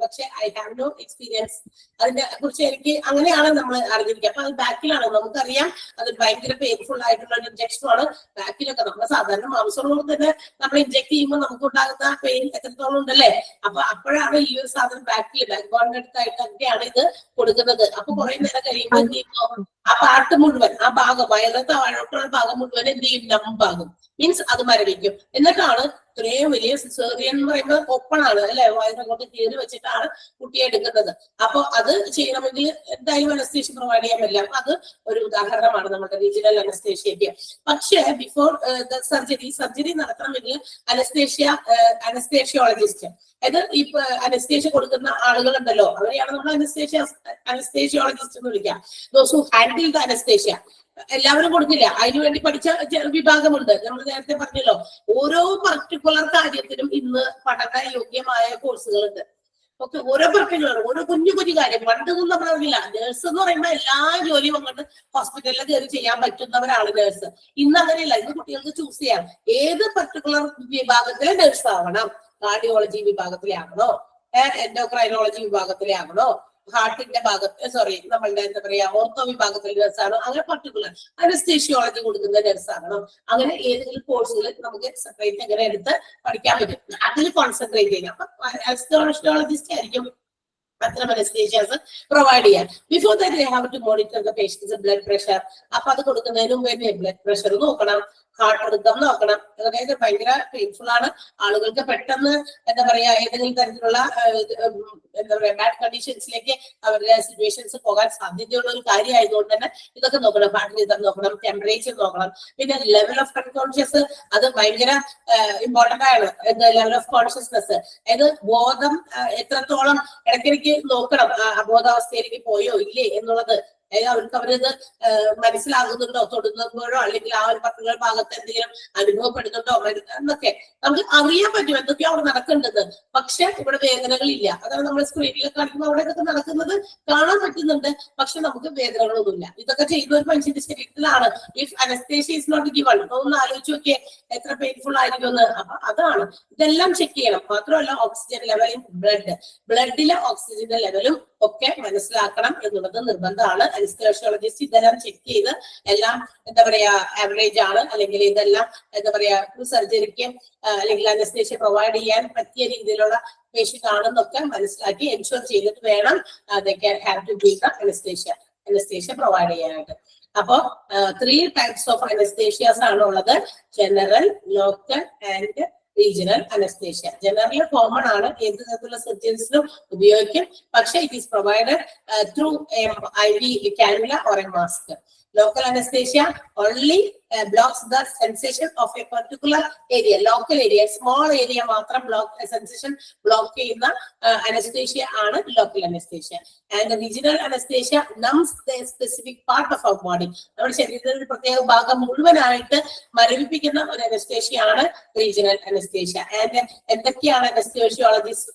പക്ഷെ ഐ ഹാവ് നോ എക്സ്പീരിയൻസ് അതിനെ കുറിച്ച്. എനിക്ക് അങ്ങനെയാണ് നമ്മൾ അറിഞ്ഞിരിക്കുക. അപ്പൊ അത് ബാക്കിലാണ്. നമുക്കറിയാം അത് ഭയങ്കര പെയിൻഫുൾ ആയിട്ടുള്ള ഒരു ഇഞ്ചക്ഷൻ ആണ്. ബാക്കിലൊക്കെ നമ്മൾ സാധാരണ മാംസങ്ങളോട് തന്നെ നമ്മൾ ഇഞ്ചക്ട് ചെയ്യുമ്പോൾ നമുക്ക് ഉണ്ടാകുന്ന പെയിൻ എത്രത്തോളം ഉണ്ടല്ലേ. അപ്പൊ അപ്പോഴാണ് ഈ ഒരു സാധനം ബാക്കിൽ ബാക്ക് ബോണിന്റെ അടുത്തായിട്ടൊക്കെയാണ് ഇത് കൊടുക്കുന്നത്. അപ്പൊ കുറെ നേരം കഴിയുമ്പോൾ ആ പാർട്ട് മുഴുവൻ, ആ ഭാഗം വയറത്തെ താഴോട്ടുള്ള ഭാഗം മുഴുവൻ എന്ത് ചെയ്യും, നമ്പാകും. മീൻസ് അത് മരവിക്കും. എന്നിട്ടാണ് ഇത്രയും വലിയ സിസേറിയൻ എന്ന് പറയുന്നത് ഓപ്പൺ ആണ് അല്ലെ, വയറങ്ങോട്ട് കീറി വെച്ചിട്ടാണ് കുട്ടിയെ എടുക്കുന്നത്. അപ്പൊ അത് ചെയ്യണമെങ്കിൽ എന്തായാലും അനസ്തേഷ്യ പ്രൊവൈഡ് ചെയ്യാൻ പറ്റില്ല. അപ്പൊ അത് ഒരു ഉദാഹരണമാണ് നമ്മുടെ റീജിയണൽ അനസ്തേഷ്യക്ക്. പക്ഷേ ബിഫോർ ദ സർജറി നടത്തണമെങ്കിൽ അനസ്തേഷ്യോളജിസ്റ്റ്, അതായത് ഈ അനസ്തേഷ്യ കൊടുക്കുന്ന ആളുകളുണ്ടല്ലോ, അവരെയാണ് നമ്മൾ അനസ്തേഷ്യോളജിസ്റ്റ് എന്ന് വിളിക്കുക. Those who handle the anaesthesia. എല്ലാവരും കൊടുക്കില്ല, അതിനുവേണ്ടി പഠിച്ച വിഭാഗമുണ്ട്. നമ്മൾ നേരത്തെ പറഞ്ഞല്ലോ, ഓരോ പർട്ടിക്കുലർ കാര്യത്തിനും ഇന്ന് പഠന യോഗ്യമായ കോഴ്സുകളുണ്ട്. ഓക്കെ, ഓരോ പർട്ടിക്കുലർ ഓരോ കുഞ്ഞു കുഞ്ഞു കാര്യം. പണ്ടൊന്നും നമ്മൾ അറിയില്ല. നേഴ്സ് എന്ന് പറയുമ്പോൾ എല്ലാ ജോലിയും അങ്ങോട്ട് ഹോസ്പിറ്റലിൽ കയറി ചെയ്യാൻ പറ്റുന്നവരാണ് നേഴ്സ്. ഇന്ന് അങ്ങനെയല്ല. ഇന്ന് കുട്ടികൾക്ക് ചൂസ് ചെയ്യാം ഏത് പർട്ടിക്കുലർ വിഭാഗത്തിലെ നേഴ്സ് ആവണം. കാർഡിയോളജി വിഭാഗത്തിലെ ആകണോ, എൻഡോക്രൈനോളജി വിഭാഗത്തിലെ ആകണോ, ഹാർട്ടിന്റെ ഭാഗത്ത് നമ്മളുടെ എന്താ പറയാ ഓർത്തോ വിഭാഗത്തിലെ നഴ്സാണോ, അങ്ങനെ പർട്ടിക്കുലർ അനസ്തേഷ്യോളജി കൊടുക്കുന്ന നഴ്സാണോ, അങ്ങനെ ഏതെങ്കിലും കോഴ്സുകൾ നമുക്ക് സെപ്പറേറ്റ് എങ്ങനെ എടുത്ത് പഠിക്കാൻ പറ്റും, അതിൽ കോൺസെൻട്രേറ്റ് ചെയ്യാം. അപ്പൊ അനസ്തേഷ്യോളജിസ്റ്റ് ആയിരിക്കും അത്തരം അനസ്തേഷ്യാസ് പ്രൊവൈഡ് ചെയ്യാൻ. Before that they have to monitor the patient's blood pressure. അപ്പൊ അത് കൊടുക്കുന്നതിന് മുമ്പേ ബ്ലഡ് പ്രഷർ നോക്കണം, ഹാർട്ട് റിതം നോക്കണം. അതായത് ഭയങ്കര പെയിൻഫുൾ ആണ്. ആളുകൾക്ക് പെട്ടെന്ന് എന്താ പറയാ ഏതെങ്കിലും തരത്തിലുള്ള എന്താ പറയാ ബാഡ് കണ്ടീഷൻസിലേക്ക് അവരുടെ സിറ്റുവേഷൻസ് പോകാൻ സാധ്യതയുള്ള ഒരു കാര്യമായതുകൊണ്ട് തന്നെ ഇതൊക്കെ നോക്കണം. ഹാർട്ട് റിതം നോക്കണം, ടെമ്പറേച്ചർ നോക്കണം. പിന്നെ ലെവൽ ഓഫ് അൺകോൺഷ്യസ്, അത് ഭയങ്കര ഇമ്പോർട്ടന്റ് ആണ്. ലെവൽ ഓഫ് കോൺഷ്യസ്നെസ്, അതായത് ബോധം എത്രത്തോളം ഇടയ്ക്കിടയ്ക്ക് നോക്കണം, അബോധാവസ്ഥയിലേക്ക് പോയോ ഇല്ലേ എന്നുള്ളത്. അവർക്ക് അവരത് മനസ്സിലാകുന്നുണ്ടോ, തൊടുമ്പോഴോ അല്ലെങ്കിൽ ആ ഒരു പർട്ടിക്കുലർ ഭാഗത്ത് എന്തെങ്കിലും അനുഭവപ്പെടുന്നുണ്ടോ എന്നൊക്കെ നമുക്ക് അറിയാൻ പറ്റും എന്തൊക്കെയോ അവിടെ നടക്കേണ്ടത്. പക്ഷെ ഇവിടെ വേദനകളില്ല. അതാണ് നമ്മൾ സ്ക്രീനിലൊക്കെ കാണിക്കുമ്പോൾ അവിടെയൊക്കെ നടക്കുന്നത് കാണാൻ പറ്റുന്നുണ്ട്, പക്ഷെ നമുക്ക് വേദനകളൊന്നുമില്ല. ഇതൊക്കെ ചെയ്യുന്ന ഒരു മനുഷ്യന്റെ ശരീരത്തിലാണ്. If anaesthesia is not given, ഒന്ന് ആലോചിച്ച് നോക്കിയേ എത്ര പെയിൻഫുൾ ആയിരിക്കുമെന്ന്. അപ്പൊ അതാണ് ഇതെല്ലാം ചെക്ക് ചെയ്യണം. മാത്രമല്ല ഓക്സിജൻ ലെവൽ ഇൻ ബ്ലഡിലെ ഓക്സിജന്റെ ലെവലും ഒക്കെ മനസ്സിലാക്കണം എന്നുള്ളത് നിർബന്ധമാണ്. അനസ്തേഷ്യോളജിസ്റ്റ് ഇതെല്ലാം ചെക്ക് ചെയ്ത് എല്ലാം എന്താ പറയാ ആവറേജ് ആണ്, അല്ലെങ്കിൽ ഇതെല്ലാം എന്താ പറയാ സർജറിക്ക് അല്ലെങ്കിൽ അനസ്തേഷ്യ പ്രൊവൈഡ് ചെയ്യാൻ പറ്റിയ രീതിയിലുള്ള പേഷ്യന്റ് ആണെന്നൊക്കെ മനസ്സിലാക്കി എൻഷുർ ചെയ്തിട്ട് വേണം അതൊക്കെ have to be the anaesthesia provide ചെയ്യാനായിട്ട്. അപ്പോ 3 types ഓഫ് അനസ്തേഷ്യാസ് ആണ് ഉള്ളത്: general, local and regional anaesthesia. General common ആണ്, ഏത് തരത്തിലുള്ള സർജൻസിനും ഉപയോഗിക്കും. പക്ഷെ it is provided through IV cannula or a mask. Local anesthesia only blocks the sensation of a particular area, local area, small area matram block sensation block ചെയ്യുന്ന anesthesia ആണ് local anesthesia. And the regional anesthesia numbs the specific part of our body. നമ്മുടെ ശരീരത്തിന്റെ ഒരു പ്രത്യേക ഭാഗം മുഴുവനായിട്ട് മരവിപ്പിക്കുന്ന ഒരു anesthesia ആണ് regional anesthesia. And എന്തൊക്കെയാണ് anesthesiologists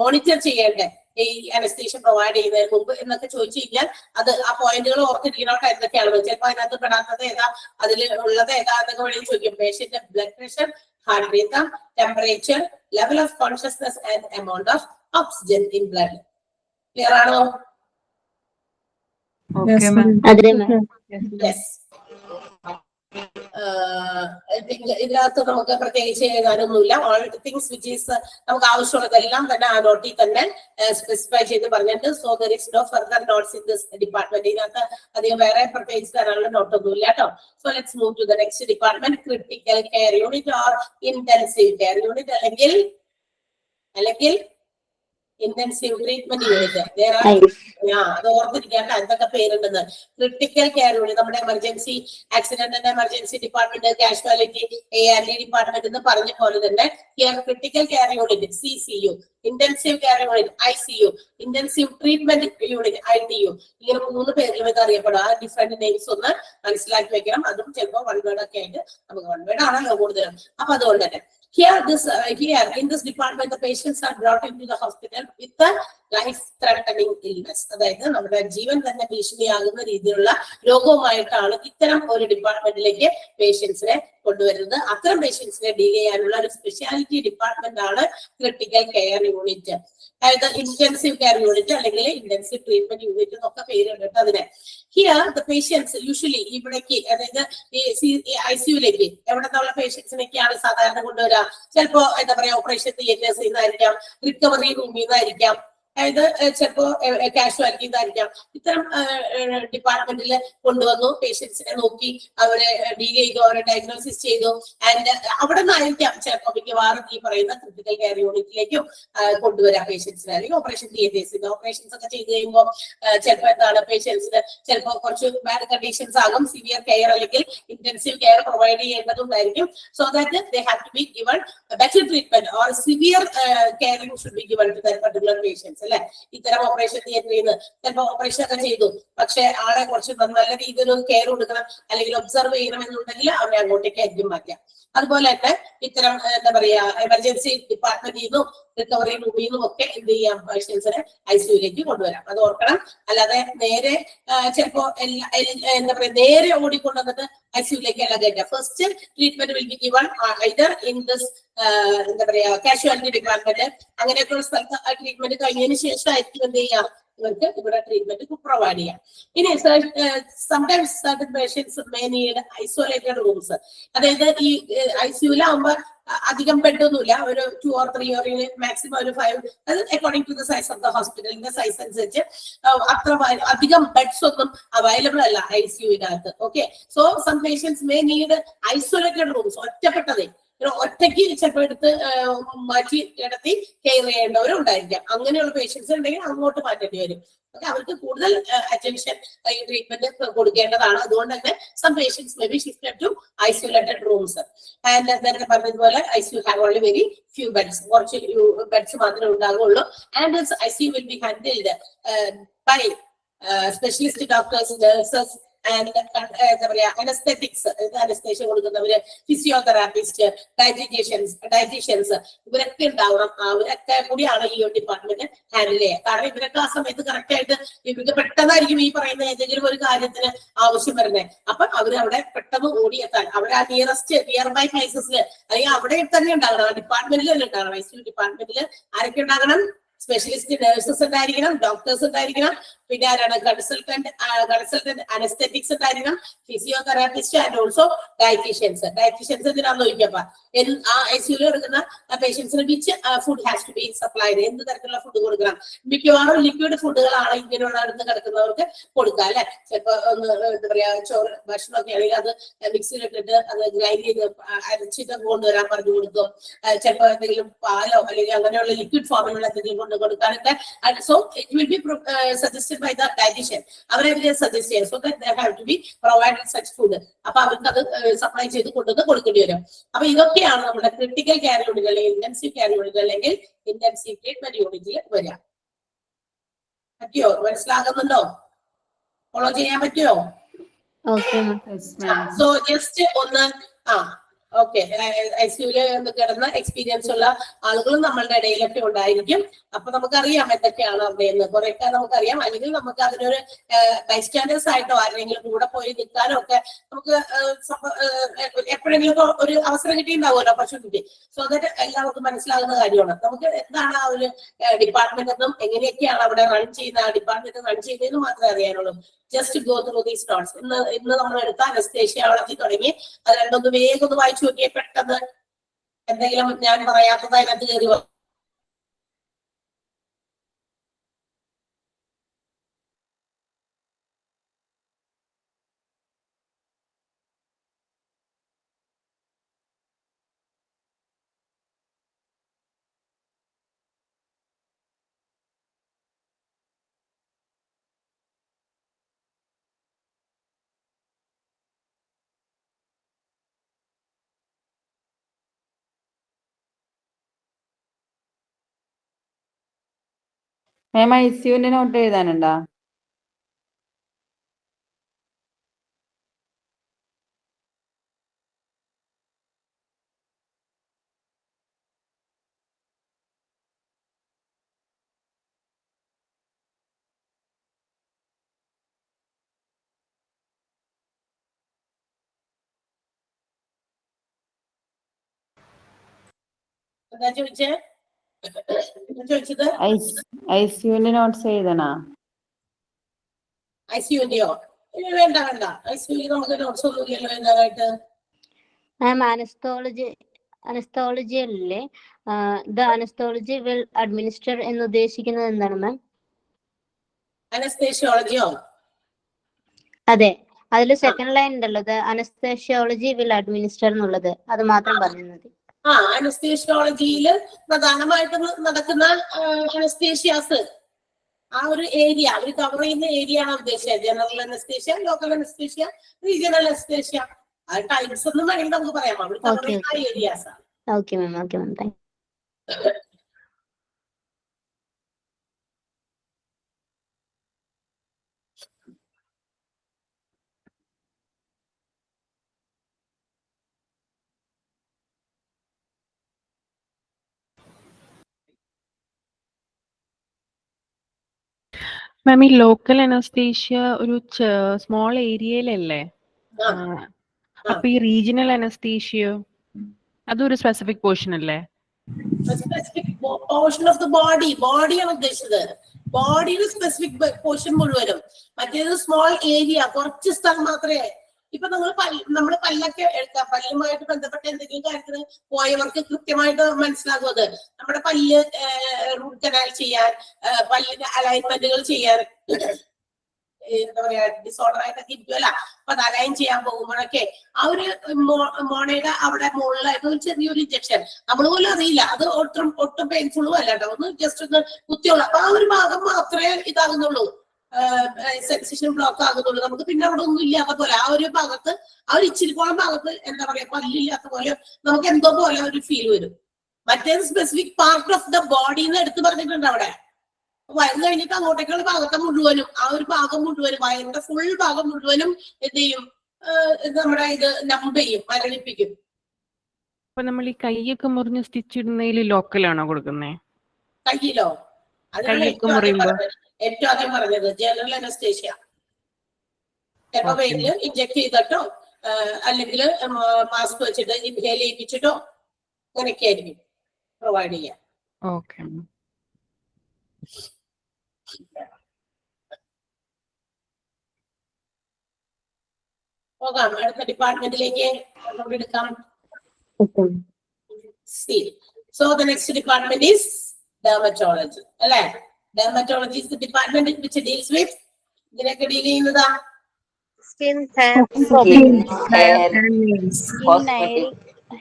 മോണിറ്റർ ചെയ്യേണ്ടത് ഈ അനസ്തേഷ്യ പ്രൊവൈഡ് ചെയ്യുന്നതിന് മുമ്പ് എന്നൊക്കെ ചോദിച്ചു കഴിഞ്ഞാൽ അത് ആ പോയിന്റുകൾ ഓർത്തിരിക്കണോട്ട് എന്തൊക്കെയാണ് ചിലപ്പോൾ അതിനകത്ത് പെടാത്തത് ഏതാ, അതിൽ ഉള്ളത് ഏതാ എന്നൊക്കെ വേണമെങ്കിൽ ചോദിക്കും. Patient blood pressure, heart rate, temperature, level of consciousness and amount of oxygen in blood. Clear ആണോ? Yes, ma'am. Agree, ma'am. Yes. ഇതിനകത്ത് നമുക്ക് പ്രത്യേകിച്ച് എഴുതാനൊന്നുമില്ല. ഓൾ തിങ്സ് വിച്ച് ഈസ് നമുക്ക് ആവശ്യമുള്ളതെല്ലാം തന്നെ ആ നോട്ടിൽ തന്നെ സ്പെസിഫൈ ചെയ്ത് പറഞ്ഞിട്ട്. So there is no further notes in this department. ഇതിനകത്ത് അധികം വേറെ പ്രത്യേകിച്ച് തരാനുള്ള നോട്ടൊന്നുമില്ല കേട്ടോ. So let's move to the next department, critical care unit or intensive care unit അല്ലെങ്കിൽ intensive treatment unit. There are അത് ഓർത്തിരിക്കേണ്ട എന്തൊക്കെ പേരുണ്ടെന്ന്. ക്രിട്ടിക്കൽ കെയർ യൂണിറ്റ് നമ്മുടെ emergency accident and emergency department, casualty ARD department എന്ന് പറഞ്ഞ പോലെ തന്നെ critical care unit CCU, intensive care unit ICU, intensive treatment unit ITU. ഇങ്ങനെ 3 പേരിലും ഇത് അറിയപ്പെടും. ആ ഡിഫറെന്റ് നെയിംസ് ഒന്ന് മനസ്സിലാക്കി വെക്കണം. അതും ചിലപ്പോൾ വൺ വേർഡ് ഒക്കെ ആയിട്ട് നമുക്ക് വൺ വേർഡ് ആണല്ലോ കൂടുതലും. അപ്പൊ അതുകൊണ്ട് തന്നെ here in this department the patients are brought into the hospital with a life threatening illness. അതായത് നമ്മുടെ ജീവൻ തന്നെ ഭീഷണിയാകുന്ന രീതിയിലുള്ള രോഗവുമായിട്ടാണ് ഇത്തരം ഒരു ഡിപ്പാർട്ട്മെന്റിലേക്ക് പേഷ്യൻസിനെ കൊണ്ടുവരുന്നത്. അത്തരം പേഷ്യൻസിനെ ഡീൽ ചെയ്യാനുള്ള ഒരു സ്പെഷ്യാലിറ്റി ഡിപ്പാർട്ട്മെന്റ് ആണ് ക്രിട്ടിക്കൽ കെയർ യൂണിറ്റ്. അതായത് ഇന്റൻസീവ് കെയർ യൂണിറ്റ് അല്ലെങ്കിൽ ഇന്റൻസീവ് ട്രീറ്റ്മെന്റ് യൂണിറ്റ് എന്നൊക്കെ പേരുണ്ട് അതിന്. ഹിയർ ദ പേഷ്യൻസ് യൂഷ്വലി ഇവിടേക്ക്, അതായത് ICUലേക്ക് എവിടെ നിന്നുള്ള പേഷ്യൻസിനൊക്കെയാണ് സാധാരണ കൊണ്ടുവരിക? ചിലപ്പോ എന്താ പറയാ ഓപ്പറേഷൻ തിയേറ്റേഴ്സിൽ നിന്നായിരിക്കാം, റിക്കവറി റൂമിൽ നിന്നായിരിക്കാം, അതായത് ചിലപ്പോ കാഷ്വാലിറ്റി ഇതായിരിക്കാം. ഇത്തരം ഡിപ്പാർട്ട്മെന്റിൽ കൊണ്ടുവന്നു, പേഷ്യൻസിനെ നോക്കി അവരെ ഡീൽ ചെയ്തു, അവരെ ഡയഗ്നോസിസ് ചെയ്തു. ആൻഡ് അവിടെ നിന്നായിരിക്കാം ചിലപ്പോ മിക്കവാറും ഈ പറയുന്ന ക്രിട്ടിക്കൽ കെയർ യൂണിറ്റിലേക്കും കൊണ്ടുവരാം പേഷ്യൻസിനെ, അല്ലെങ്കിൽ ഓപ്പറേഷൻ തിയേറ്റേഴ്സിന്. ഓപ്പറേഷൻസ് ഒക്കെ ചെയ്ത് കഴിയുമ്പോൾ ചിലപ്പോൾ എന്താണ് പേഷ്യൻസിന് ചിലപ്പോൾ കുറച്ച് ബാഡ് കണ്ടീഷൻസ് ആകും, സിവിയർ കെയർ അല്ലെങ്കിൽ ഇന്റൻസീവ് കെയർ പ്രൊവൈഡ് ചെയ്യേണ്ടതുണ്ടായിരിക്കും. So that they have to be given better treatment or severe caring should be given to that particular patients. അല്ലെ, ഇത്തരം ഓപ്പറേഷൻ തിയേറ്ററിൽ നിന്ന് ചിലപ്പോൾ ഓപ്പറേഷൻ ഒക്കെ ചെയ്തു, പക്ഷെ ആളെ കുറച്ച് നല്ല രീതിയിൽ കെയർ കൊടുക്കണം അല്ലെങ്കിൽ ഒബ്സർവ് ചെയ്യണം എന്നുണ്ടെങ്കിൽ അവരെ അങ്ങോട്ടേക്ക് ആയിരിക്കും മാറ്റാം. അതുപോലെ തന്നെ ഇത്തരം എന്താ പറയാ എമർജൻസി ഡിപ്പാർട്ട്മെന്റിൽ നിന്നും റിക്കവറി റൂമിൽ നിന്നും ഒക്കെ എന്ത് ചെയ്യാം, പേഷ്യൻസിനെ ICUലേക്ക് കൊണ്ടുവരാം. അത് ഓർക്കണം. അല്ലാതെ നേരെ ചിലപ്പോ എന്താ പറയാ നേരെ ഓടിക്കൊണ്ടുവന്നിട്ട് ICUലേക്ക് അല്ല കയറ്റാം. First treatment will be given either in this എന്താ പറയാ കാഷ്വാലിറ്റി ഡിപ്പാർട്ട്മെന്റ്, അങ്ങനെയൊക്കെയുള്ള സ്ഥലത്ത് ആ ട്രീറ്റ്മെന്റ് കഴിഞ്ഞതിന് ശേഷമായിരിക്കും എന്ത് ചെയ്യാം ഇവർക്ക് ഇവിടെ ട്രീറ്റ്മെന്റ് പ്രൊവൈഡ് ചെയ്യാം. ഇനി sometimes certain patients may need isolated rooms. അതായത് ഈ ICUലാകുമ്പോ അധികം ബെഡൊന്നുമില്ല, ഒരു 2 or 3 or മാക്സിമം ഒരു 5, അത് according to the size of the ഹോസ്പിറ്റലിന്റെ സൈസ് അനുസരിച്ച് അത്ര അധികം ബെഡ്സ് ഒന്നും അവൈലബിൾ അല്ല ICUവിനകത്ത്. Okay, so some patients may need isolated rooms, ഒറ്റപ്പെട്ടതേ ഒറ്റയ്ക്ക് ചിലപ്പോൾ എടുത്ത് മാറ്റി കിടത്തി കെയർ ചെയ്യേണ്ടവരും ഉണ്ടായിരിക്കാം. അങ്ങനെയുള്ള പേഷ്യൻസ് ഉണ്ടെങ്കിൽ അങ്ങോട്ട് മാറ്റേണ്ടി വരും. ഓക്കെ, അവർക്ക് കൂടുതൽ അറ്റൻഷൻ ഈ ട്രീറ്റ്മെന്റ് കൊടുക്കേണ്ടതാണ്. അതുകൊണ്ട് തന്നെ some patients may be shifted to isolated rooms. And നേരത്തെ പറഞ്ഞതുപോലെ ICU have only very few beds, കുറച്ച് ബെഡ്സ് മാത്രമേ ഉണ്ടാകുള്ളൂ. And ICU will be handled by specialist doctors, nurses and എന്താ പറയാ അനസ്തെറ്റിക്സ്, അനസ്തേഷ്യ കൊടുക്കുന്നവര്, ഫിസിയോതെറാപ്പിസ്റ്റ്, ഡയറ്റീഷ്യൻസ് ഇവരൊക്കെ ഉണ്ടാവണം. അവരൊക്കെ കൂടിയാണ് ഈ ഡിപ്പാർട്ട്മെന്റ് ഹാൻഡിൽ ചെയ്യുക. കാരണം ഇവരൊക്കെ ആ സമയത്ത് കറക്റ്റ് ആയിട്ട് ഇവർക്ക് പെട്ടെന്നായിരിക്കും ഈ പറയുന്ന ഏതെങ്കിലും ഒരു കാര്യത്തിന് ആവശ്യം വരുന്നത്. അപ്പൊ അവര് അവിടെ പെട്ടെന്ന് ഓടിയെത്താൻ അവിടെ ആ നിയർ ബൈ പ്ലേസസിൽ അല്ലെങ്കിൽ അവിടെ തന്നെ ഉണ്ടാകണം, ആ ഡിപ്പാർട്ട്മെന്റിൽ തന്നെ ഉണ്ടാകണം. ICU ഡിപ്പാർട്ട്മെന്റിൽ ആരൊക്കെ ഉണ്ടാകണം? സ്പെഷ്യലിസ്റ്റ് നഴ്സസ് ഉണ്ടായിരിക്കണം, ഡോക്ടേഴ്സ് ഉണ്ടായിരിക്കണം, പിന്നെ ആരാണ് കൺസൾട്ടന്റ് അനസ്തെറ്റിക്സ് ഉണ്ടായിരിക്കണം, physiotherapist and also dieticians. Dieticians എന്തിനാന്ന് ചോദിക്കപ്പ ആ ICUയിൽ എടുക്കുന്ന പേഷ്യൻസിന് which food has to be supplied, എന്ത് തരത്തിലുള്ള ഫുഡ് കൊടുക്കണം? മിക്കവാറും ലിക്വിഡ് ഫുഡുകളാണ് ഇങ്ങനെയുള്ള അടുത്ത് കിടക്കുന്നവർക്ക് കൊടുക്കുക. അല്ലെ, ചിലപ്പോ ഒന്ന് എന്താ പറയാ ചോറ് ഭക്ഷണമൊക്കെ ആണെങ്കിൽ അത് മിക്സിയിലിട്ടിട്ട് അത് ഗ്രൈൻഡ് ചെയ്ത് അരച്ചിട്ട് കൊണ്ടുവരാൻ പറഞ്ഞു കൊടുക്കും. ചിലപ്പോൾ എന്തെങ്കിലും പാലോ അല്ലെങ്കിൽ അങ്ങനെയുള്ള ലിക്വിഡ് ഫോമിലുള്ള എന്തെങ്കിലും കൊടുക്കാനൊക്കെ. So it will be suggested by the dietitian. അവരെ സജസ്റ്റ് ചെയ്യാം. So that they have to be provided such food. അപ്പൊ അവർക്ക് അത് സപ്ലൈ ചെയ്ത് കൊടുക്കേണ്ടി വരും. അപ്പൊ ഇതൊക്കെയാണ് നമ്മുടെ ക്രിട്ടിക്കൽ കെയർ യൂണിറ്റ് അല്ലെങ്കിൽ ഇന്റൻസീവ് കെയർ യൂണിറ്റ് അല്ലെങ്കിൽ ഇന്റൻസീവ് ട്രീറ്റ്മെന്റ് യൂണിറ്റിൽ വരിക. പറ്റിയോ? മനസ്സിലാകുന്നുണ്ടോ? ഫോളോ ചെയ്യാൻ പറ്റുമോ? Okay ma'am. സോ ജസ്റ്റ് ഒന്ന് ഓക്കെ, ഐസിയുല് കിടന്ന എക്സ്പീരിയൻസ് ഉള്ള ആളുകളും നമ്മളുടെ ഇടയിലൊക്കെ ഉണ്ടായിരിക്കും. അപ്പൊ നമുക്കറിയാം എന്തൊക്കെയാണ് അവിടെയെന്ന്, കുറെയൊക്കെ നമുക്കറിയാം. അല്ലെങ്കിൽ നമുക്ക് അതിനൊരു ബൈസ്റ്റാൻഡേഴ്സ് ആയിട്ടോ ആരെങ്കിലും കൂടെ പോയി നിൽക്കാനോ ഒക്കെ നമുക്ക് എപ്പോഴെങ്കിലും ഒരു അവസരം കിട്ടിയിട്ടുണ്ടാവുമല്ലോ, ഓപ്പർച്യൂണിറ്റി. സോ അതൊക്കെ എല്ലാവർക്കും മനസ്സിലാകുന്ന കാര്യമാണ്. നമുക്ക് എന്താണ് ആ ഒരു ഡിപ്പാർട്ട്മെന്റ് എന്നും എങ്ങനെയൊക്കെയാണ് അവിടെ റൺ ചെയ്യുന്ന, ആ ഡിപ്പാർട്ട്മെന്റ് റൺ ചെയ്യുന്നതെന്ന് മാത്രമേ അറിയാനുള്ളൂ. Just go through these notes. ഇന്ന് നമ്മൾ എടുത്ത അനസ്തേഷ്യോളജി തുടങ്ങി അത് രണ്ടൊന്ന് വേഗം ഒന്ന് വായിച്ചു നോക്കിയേ. പെട്ടെന്ന് എന്തെങ്കിലും ഞാൻ പറയാത്തത് അതിനകത്ത് കയറി വരും. മാം ഐസിയുവിന്റെ നോട്ട് എഴുതാനുണ്ടോ? എന്താ ചോദിച്ചത്? ഐസിയുവിന്റെ നോട്ട്സ് എഴുതണോ? ഐസിയുന്റെയോ? വേണ്ട വേണ്ട, ഐസിയു നമുക്ക് നോട്ട്സ് ഒന്നും ഇല്ലല്ലോ എഴുതാനായിട്ട്. മാം അനസ്തോളജി അല്ലേ? ദ അനസ്തോളജി വിൽ അഡ്മിനിസ്റ്റർ എന്ന് ഉദ്ദേശിക്കുന്നത് എന്താണ് മാം? അനസ്തേഷ്യോളജിയോ? അതെ, അതിൽ സെക്കൻഡ് ലൈൻ ഉണ്ടല്ലോ, ദ അനസ്തേഷ്യോളജി വിൽ അഡ്മിനിസ്റ്റർ എന്നുള്ളത്, അത് മാത്രം പറഞ്ഞാൽ മതി. അനസ്തേഷ്യോളജിയിൽ പ്രധാനമായിട്ട് നടക്കുന്ന അനസ്തേഷ്യാസ്, ആ ഒരു ഏരിയ അവർ കവർ ചെയ്യുന്ന ഏരിയ ആണ് ഉദ്ദേശിച്ചത്. General anaesthesia, local anaesthesia, regional anaesthesia, ആ ടൈപ്സ് ഒന്നും വേണമെങ്കിൽ നമുക്ക് പറയാം. അവർ കവർ ചെയ്യുന്ന ഏരിയാസ് ആണ്. Okay ma'am, okay ma'am, thank you. Ma'am, ഈ ലോക്കൽ അനസ്തേഷ്യ ഒരു സ്മോൾ ഏരിയയിലല്ലേ? അപ്പൊ ഈ റീജിയണൽ അനസ്തേഷ്യ അതൊരു സ്പെസിഫിക് പോർഷൻ അല്ലേ? സ്പെസിഫിക് പോർഷൻ ഓഫ് ദ ബോഡിയാണ് ഉദ്ദേശിച്ചത്. ബോഡിയുടെ സ്പെസിഫിക് പോർഷൻ മുഴുവനും. മറ്റേത് സ്മോൾ ഏരിയ, കുറച്ച് സ്ഥലം മാത്രമേ. ഇപ്പൊ നമ്മള് പല്ലൊക്കെ എടുക്കാം, പല്ലുമായിട്ട് ബന്ധപ്പെട്ട എന്തെങ്കിലും കാര്യത്തിന് പോയവർക്ക് കൃത്യമായിട്ട് മനസ്സിലാകും. അത് നമ്മുടെ പല്ല് റൂട്ട് കനാൽ ചെയ്യാൻ, പല്ലിന്റെ അലൈൻമെന്റുകൾ ചെയ്യാൻ, എന്താ പറയാ, ഡിസോർഡർ ആയിട്ടൊക്കെ ഇരിക്കുമല്ല, അപ്പൊ അത് അലൈൻ ചെയ്യാൻ പോകുമ്പോഴൊക്കെ ആ ഒരു മോണയുടെ അവിടെ മുകളിലായിട്ട് ഒരു ചെറിയൊരു ഇഞ്ചക്ഷൻ, നമ്മൾ പോലും അറിയില്ല. അത് ഒട്ടും പെയിൻഫുള്ളും അല്ല കേട്ടോ, ഒന്ന് ജസ്റ്റ് ഒന്ന് കുത്തിയുള്ളൂ. അപ്പൊ ആ ഒരു ഭാഗം മാത്രമേ ഇതാകുന്നുള്ളൂ, സെൻസേഷൻ ബ്ലോക്ക് ആകുന്നുള്ളൂ. നമുക്ക് പിന്നെ അവിടെ ഒന്നും ഇല്ലാത്ത പോലെ ആ ഒരു ഭാഗത്ത്, ആ ഒരു ഇച്ചിരിക്കോളം ഭാഗത്ത് എന്താ പറയാ, പല്ലില്ലാത്ത പോലെ നമുക്ക് എന്തോ പോലെ ഒരു ഫീൽ വരും. മറ്റേത് specific part of the body എന്ന് എടുത്ത് പറഞ്ഞിട്ടുണ്ട്. അവിടെ വയറ് കഴിഞ്ഞിട്ട് അങ്ങോട്ടേക്കുള്ള ഭാഗത്തെ മുഴുവനും, ആ ഒരു ഭാഗം മുഴുവനും, വയറിന്റെ ഫുൾ ഭാഗം മുഴുവനും എന്ത് ചെയ്യും, നമ്മുടെ ഇത് നമ്പ് ചെയ്യും, മരണിപ്പിക്കും. അപ്പൊ നമ്മൾ ഈ കൈയൊക്കെ മുറിഞ്ഞ് സ്റ്റിച്ച് ഇടുന്നതിൽ ലോക്കലാണോ കൊടുക്കുന്നത്? കയ്യിലോ? അതിനാണ് ഏറ്റവും ആദ്യം പറഞ്ഞത് ജനറൽ അനസ്തേഷ്യ. ചിലപ്പോ വെയില് ഇഞ്ചക്ട് ചെയ്തിട്ടോ അല്ലെങ്കിൽ മാസ്ക് വെച്ചിട്ട് ഇൻഹേൽ ചെയ്യിപ്പിച്ചിട്ടോ അങ്ങനെയൊക്കെ ആയിരിക്കും പ്രൊവൈഡ് ചെയ്യാം. ഓക്കെ. പോകാം അടുത്ത ഡിപ്പാർട്ട്മെന്റിലേക്ക് എടുക്കാം. So the next department is dermatology. അല്ലേ? Dermatology is the department which deals with ഇതിനൊക്കെ ഡീൽ ചെയ്യുന്നതാ Skin,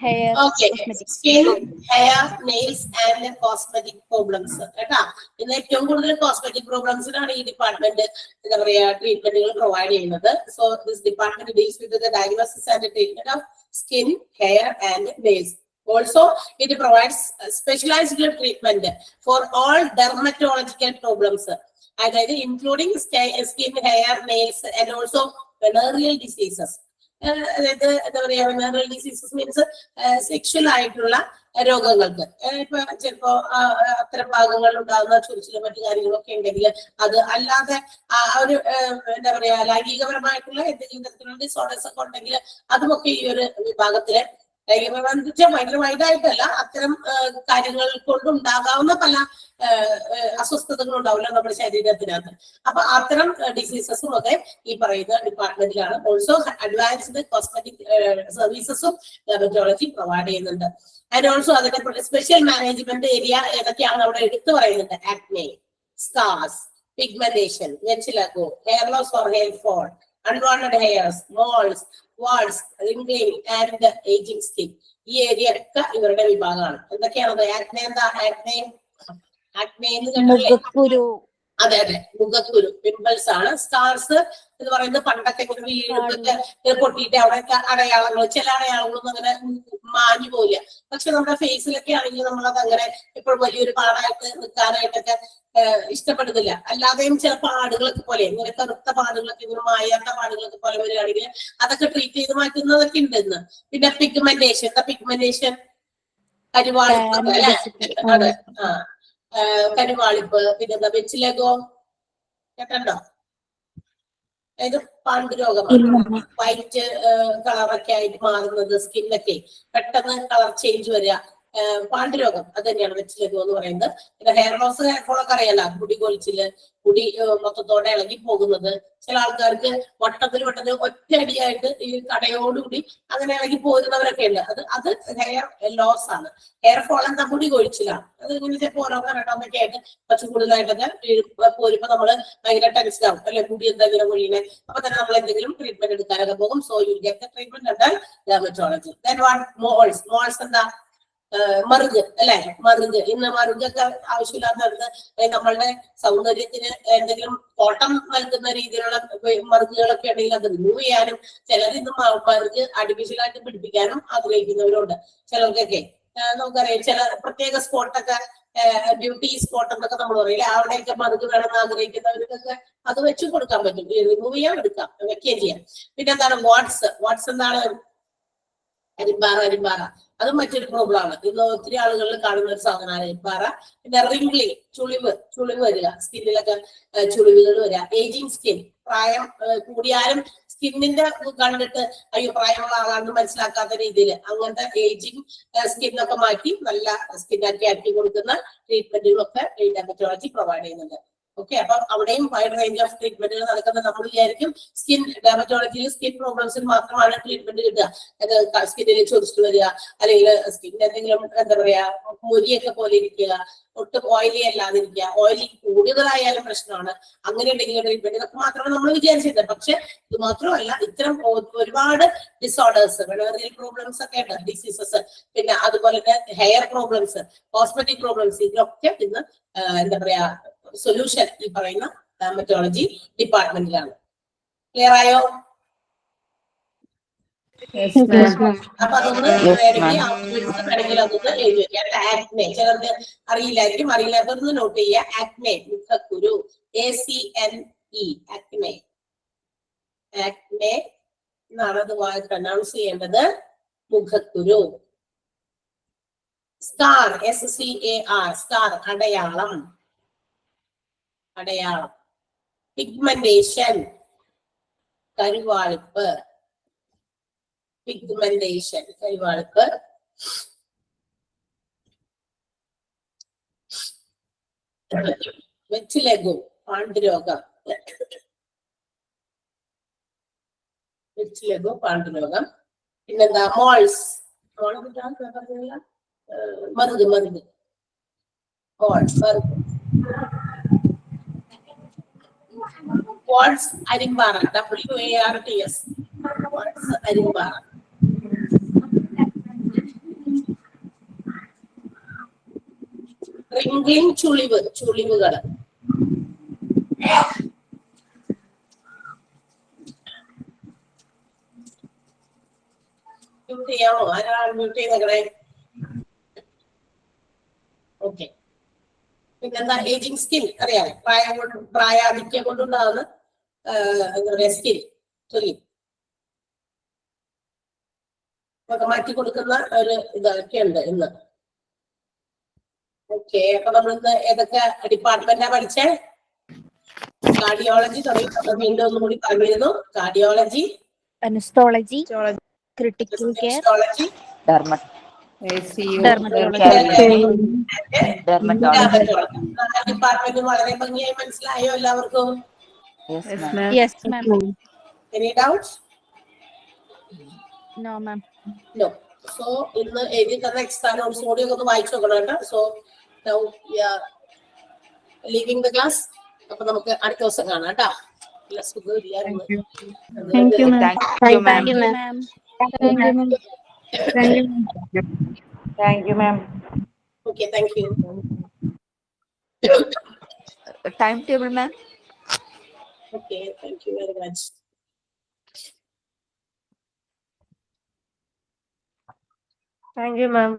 hair okay, skin, hair, nails and cosmetic problems കേട്ടാ. ഇന്ന് ഏറ്റവും കൂടുതൽ കോസ്മെറ്റിക് പ്രോബ്ലംസിനാണ് ഈ ഡിപ്പാർട്ട്മെന്റ് എന്താ പറയാ ട്രീറ്റ്മെന്റുകൾ പ്രൊവൈഡ് ചെയ്യുന്നത്. So this department deals with the diagnosis and treatment of skin, hair and nails. Also, it provides specialized treatment for all dermatological problems, അതായത് including skin, hair, nails and also venereal diseases. അതായത് എന്താ പറയാ venereal diseases means sexual ആയിട്ടുള്ള രോഗങ്ങൾക്ക് ഇപ്പൊ ചിലപ്പോ അത്തരം ഭാഗങ്ങളിൽ ഉണ്ടാകുന്ന ചൊറിച്ചിലും മറ്റു കാര്യങ്ങളൊക്കെ ഉണ്ടെങ്കിൽ അത് അല്ലാതെ ഒരു എന്താ പറയാ ലൈംഗികപരമായിട്ടുള്ള എന്തെങ്കിലും തരത്തിലുള്ള ഡിസോർഡേഴ്സ് ഒക്കെ ഉണ്ടെങ്കിൽ അതുമൊക്കെ ഈ ഒരു വിഭാഗത്തില് ഭയങ്കര വൈഡായിട്ടല്ല, അത്തരം കാര്യങ്ങൾ കൊണ്ടുണ്ടാകാവുന്ന പല അസ്വസ്ഥതകൾ ഉണ്ടാവില്ല നമ്മുടെ ശരീരത്തിനകത്ത്. അപ്പൊ അത്തരം ഡിസീസസും ഒക്കെ ഈ പറയുന്ന ഡിപ്പാർട്ട്മെന്റിലാണ്. ഓൾസോ അഡ്വാൻസ്ഡ് കോസ്മെറ്റിക് സർവീസസും ഡെർമറ്റോളജി പ്രൊവൈഡ് ചെയ്യുന്നുണ്ട്. ആൻഡ് ഓൾസോ അതിന്റെ സ്പെഷ്യൽ മാനേജ്മെന്റ് ഏരിയ ഏതൊക്കെയാണ് അവിടെ എടുത്തു പറയുന്നുണ്ട്. Acne, scars, pigmentation, vitiligo, hair loss or hair fall, unwanted hairs, moles, warts, wrinkling and aging skin. ഈ ഏരിയ ഒക്കെ ഇവരുടെ വിഭാഗമാണ്. എന്തൊക്കെയാണത്? ആക്നെ എന്താ? ആക്നെ എന്ന് കേട്ടില്ലേ? അതെ അതെ, മുഖക്കുരു, പിമ്പിൾസ് ആണ്. സ്കാർസ് എന്ന് പറയുന്നത് പണ്ടൊക്കെ ഇങ്ങനെ വീടൊക്കെ പൊട്ടിയിട്ട് അവിടെ അടയാളങ്ങൾ, ചില അടയാളങ്ങളൊന്നും അങ്ങനെ മാഞ്ഞു പോവില്ല. പക്ഷെ നമ്മുടെ ഫേസിലൊക്കെ ആണെങ്കിൽ നമ്മളത് അങ്ങനെ ഇപ്പോൾ വലിയൊരു പാടായിട്ട് നിൽക്കാനായിട്ടൊക്കെ ഇഷ്ടപ്പെടുന്നില്ല. അല്ലാതെയും ചില പാടുകളൊക്കെ പോലെ ഇങ്ങനെ കറുത്ത പാടുകളൊക്കെ ഇങ്ങനെ മായാത്ത പാടുകളൊക്കെ പോലെ വരികയാണെങ്കിൽ അതൊക്കെ ട്രീറ്റ് ചെയ്ത് മാറ്റുന്നതൊക്കെ ഉണ്ട് ഇന്ന്. പിന്നെ പിഗ്മെന്റേഷൻ കരുവാളിപ്പ് അല്ലെ? അതെ, കരുവാളിപ്പ്. പിന്നെ വെച്ചിലഗോ കേട്ടോ? അതായത് പാണ്ഡുരോഗമാണ്. വൈറ്റ് കളറൊക്കെ ആയിട്ട് മാറുന്നത്, സ്കിന്നൊക്കെ പെട്ടെന്ന് കളർ ചേഞ്ച് വരിക, പാണ്ഡുരോഗം, അത് തന്നെയാണ് വെച്ചിലഗോ എന്ന് പറയുന്നത്. പിന്നെ ഹെയർ ലോസ്, ഹെയർ ഫോൾ ഒക്കെ അറിയാലോ, മുടി കൊഴിച്ചില്, മുടി മൊത്തത്തോടെ ഇളകി പോകുന്നത്. ചില ആൾക്കാർക്ക് വട്ടത്തിന് ഒറ്റയടിയായിട്ട് ഈ കടയോടുകൂടി അങ്ങനെ ഇളകി പോരുന്നവരൊക്കെ ഉണ്ട്. അത് ഹെയർ ലോസ് ആണ്. ഹെയർ ഫോൾ എന്താ? മുടി കൊഴിച്ചിലാണ്. അത് ഇങ്ങനെ ചിലപ്പോൾ രണ്ടാമൊക്കെ ആയിട്ട് കുറച്ച് കൂടുതലായിട്ടൊക്കെ പോരുമ്പോ നമ്മള് ഭയങ്കര ടെൻഷൻ ആവും അല്ലെ, മുടി എന്താ ഇങ്ങനെ കൊഴിയുന്നത്. അപ്പൊ തന്നെ നമ്മൾ എന്തെങ്കിലും ട്രീറ്റ്മെന്റ് എടുക്കാനൊക്കെ പോകും. സോ യു ഗെറ്റ് ട്രീറ്റ്മെന്റ് ഉണ്ടാൽ ഡെർമറ്റോളജി. ദെൻ വാട്ട് മോൾസ് എന്താ? മറുക് അല്ലെ? ഇന്ന് മറുകൊക്കെ ആവശ്യമില്ലാത്തത് നമ്മളുടെ സൗന്ദര്യത്തിന് എന്തെങ്കിലും കോട്ടം നൽകുന്ന രീതിയിലുള്ള മറുകുകളൊക്കെ ഉണ്ടെങ്കിൽ അത് റിമൂവ് ചെയ്യാനും, ചിലർ ഇന്ന് മറുക് ആർട്ടിഫിഷ്യലായിട്ട് പിടിപ്പിക്കാനും ആഗ്രഹിക്കുന്നവരുണ്ട്. ചിലർക്കൊക്കെ നമുക്കറിയാം ചില പ്രത്യേക സ്പോട്ടൊക്കെ, ബ്യൂട്ടി സ്പോട്ട് എന്നൊക്കെ നമ്മൾ പറയില്ല, അവിടെയൊക്കെ മറുക് വേണമെന്ന് ആഗ്രഹിക്കുന്നവർക്കൊക്കെ അത് വെച്ച് കൊടുക്കാൻ പറ്റും. റിമൂവ് ചെയ്യാൻ, എടുക്കാം, വെക്കുകയും ചെയ്യാം. പിന്നെ എന്താണ്? വാട്സ് എന്താണ്? അരിമ്പാറ അതും മറ്റൊരു പ്രോബ്ലം ആണ്. ഇന്ന് ഒത്തിരി ആളുകളിൽ കാണുന്ന ഒരു സാധനമാണ് അരിമ്പാറ. പിന്നെ റിംഗ്ലിംഗ്, ചുളിവ് വരിക, സ്കിന്നിലൊക്കെ ചുളിവുകൾ വരിക. ഏജിങ് സ്കിൻ, പ്രായം കൂടിയാലും സ്കിന്നിന്റെ കണ്ടിട്ട് അയ്യോ പ്രായമുള്ള ആളാണെന്ന് മനസ്സിലാക്കാത്ത രീതിയിൽ അങ്ങനത്തെ ഏജിങ് സ്കിന്നൊക്കെ മാറ്റി നല്ല സ്കിന്നൊക്കെ ആക്കി കൊടുക്കുന്ന ട്രീറ്റ്മെന്റുകളൊക്കെ ഡെർമറ്റോളജി പ്രൊവൈഡ് ചെയ്യുന്നുണ്ട്. ഓക്കെ, അപ്പൊ അവിടെയും വൈഡ് റേഞ്ച് ഓഫ് ട്രീറ്റ്മെന്റുകൾ നടക്കുന്നത്. നമ്മൾ വിചാരിക്കും സ്കിൻ ഡെർമറ്റോളജിയിൽ സ്കിൻ പ്രോബ്ലംസിന് മാത്രമാണ് ട്രീറ്റ്മെന്റ് കിട്ടുക. അത് സ്കിന്നിൽ ചൊറിച്ചിട്ട് വരിക, അല്ലെങ്കിൽ സ്കിന്നിന് എന്തെങ്കിലും എന്താ പറയാ മുരിയൊക്കെ പോലെ ഇരിക്കുക, ഒട്ടും ഓയിലി അല്ലാതിരിക്കുക, ഓയിലി കൂടുതലായാലും പ്രശ്നമാണ്. അങ്ങനെ ഉണ്ടെങ്കിൽ ട്രീറ്റ്മെന്റ് ഇതൊക്കെ മാത്രമാണ് നമ്മൾ വിചാരിച്ചിരുന്നത്. പക്ഷെ ഇത് മാത്രമല്ല, ഇത്തരം ഒരുപാട് ഡിസോർഡേഴ്സ്, വെനറിയൽ പ്രോബ്ലംസ് ഒക്കെ ഉണ്ട്, ഡിസീസസ്, പിന്നെ അതുപോലെ തന്നെ ഹെയർ പ്രോബ്ലംസ്, കോസ്മെറ്റിക് പ്രോബ്ലംസ്, ഇതിലൊക്കെ ഇന്ന് എന്താ പറയാ സൊല്യൂഷൻ ഈ പറയുന്ന ഡെർമറ്റോളജി ഡിപ്പാർട്ട്മെന്റിലാണ്. ക്ലിയർ ആയോ? അപ്പൊ അതൊന്ന് വേണമെങ്കിൽ അതൊന്ന് എഴുതി വെക്കാം. ആക്നെ ചിലർക്ക് അറിയില്ലായിരിക്കും, അറിയില്ലാത്തതൊന്ന് നോട്ട് ചെയ്യുക. ആക്നെ, മുഖക്കുരു, ACNE, ആക്നെ എന്നാണ് അത് പ്രൊനൗൺസ് ചെയ്യേണ്ടത്. മുഖക്കുരു. സ്കാർ, SCAR, സ്കാർ, അടയാളം. പിഗ്മെന്റേഷൻ, കരുവാളിപ്പ്. വെച്ചിലഗോ, പാണ്ഡുരോഗം. പിന്നെന്താ? മോൾസ്, മറുക്. വാട്സ്, അരിമ്പാറ, WARTS, വാട്സ്, അരിമ്പാറ. റിംഗ്ലിംഗ് ചുളിവുകൾ. മ്യൂട്ട് ചെയ്യാമോ? ആരാണ് മ്യൂട്ട് ചെയ്തേക്കണേ? ഓക്കെ. പിന്നെന്താ? ഏജിങ് സ്കിൻ അറിയാം. പ്രായാധിക്യം കൊണ്ടുണ്ടാകുന്ന എന്താ പറയാ സ്കിൻ തൊലി ഒക്കെ മാറ്റി കൊടുക്കുന്ന ഒരു ഇതൊക്കെ ഉണ്ട് ഇന്ന്. ഓക്കെ, അപ്പൊ നമ്മൾ ഇന്ന് ഏതൊക്കെ ഡിപ്പാർട്ട്മെന്റാ പഠിച്ചേ? കാർഡിയോളജി തുടങ്ങി. വീണ്ടും ഒന്നും കൂടി പറഞ്ഞിരുന്നു. Cardiology, anaesthesiology, critical care, department വളരെ ഭംഗിയായി മനസ്സിലായോ എല്ലാവർക്കും? Yes ma'am. Any doubts? No ma'am. No. So ഇന്ന് എഴുതി തന്ന എക്സ്ട്രാ നോട്ട്സ് കൂടി ഒന്ന് വായിച്ചു നോക്കണം കേട്ടോ. So now we are leaving the class. അപ്പൊ നമുക്ക് അടുത്ത ദിവസം കാണാം കേട്ടോ. സുഖമില്ലായിരുന്നു. Thank you, ma'am. Thank you, ma'am. Thank you, ma'am. Okay, thank you. Timetable, ma'am. Okay, thank you very much. Thank you, ma'am.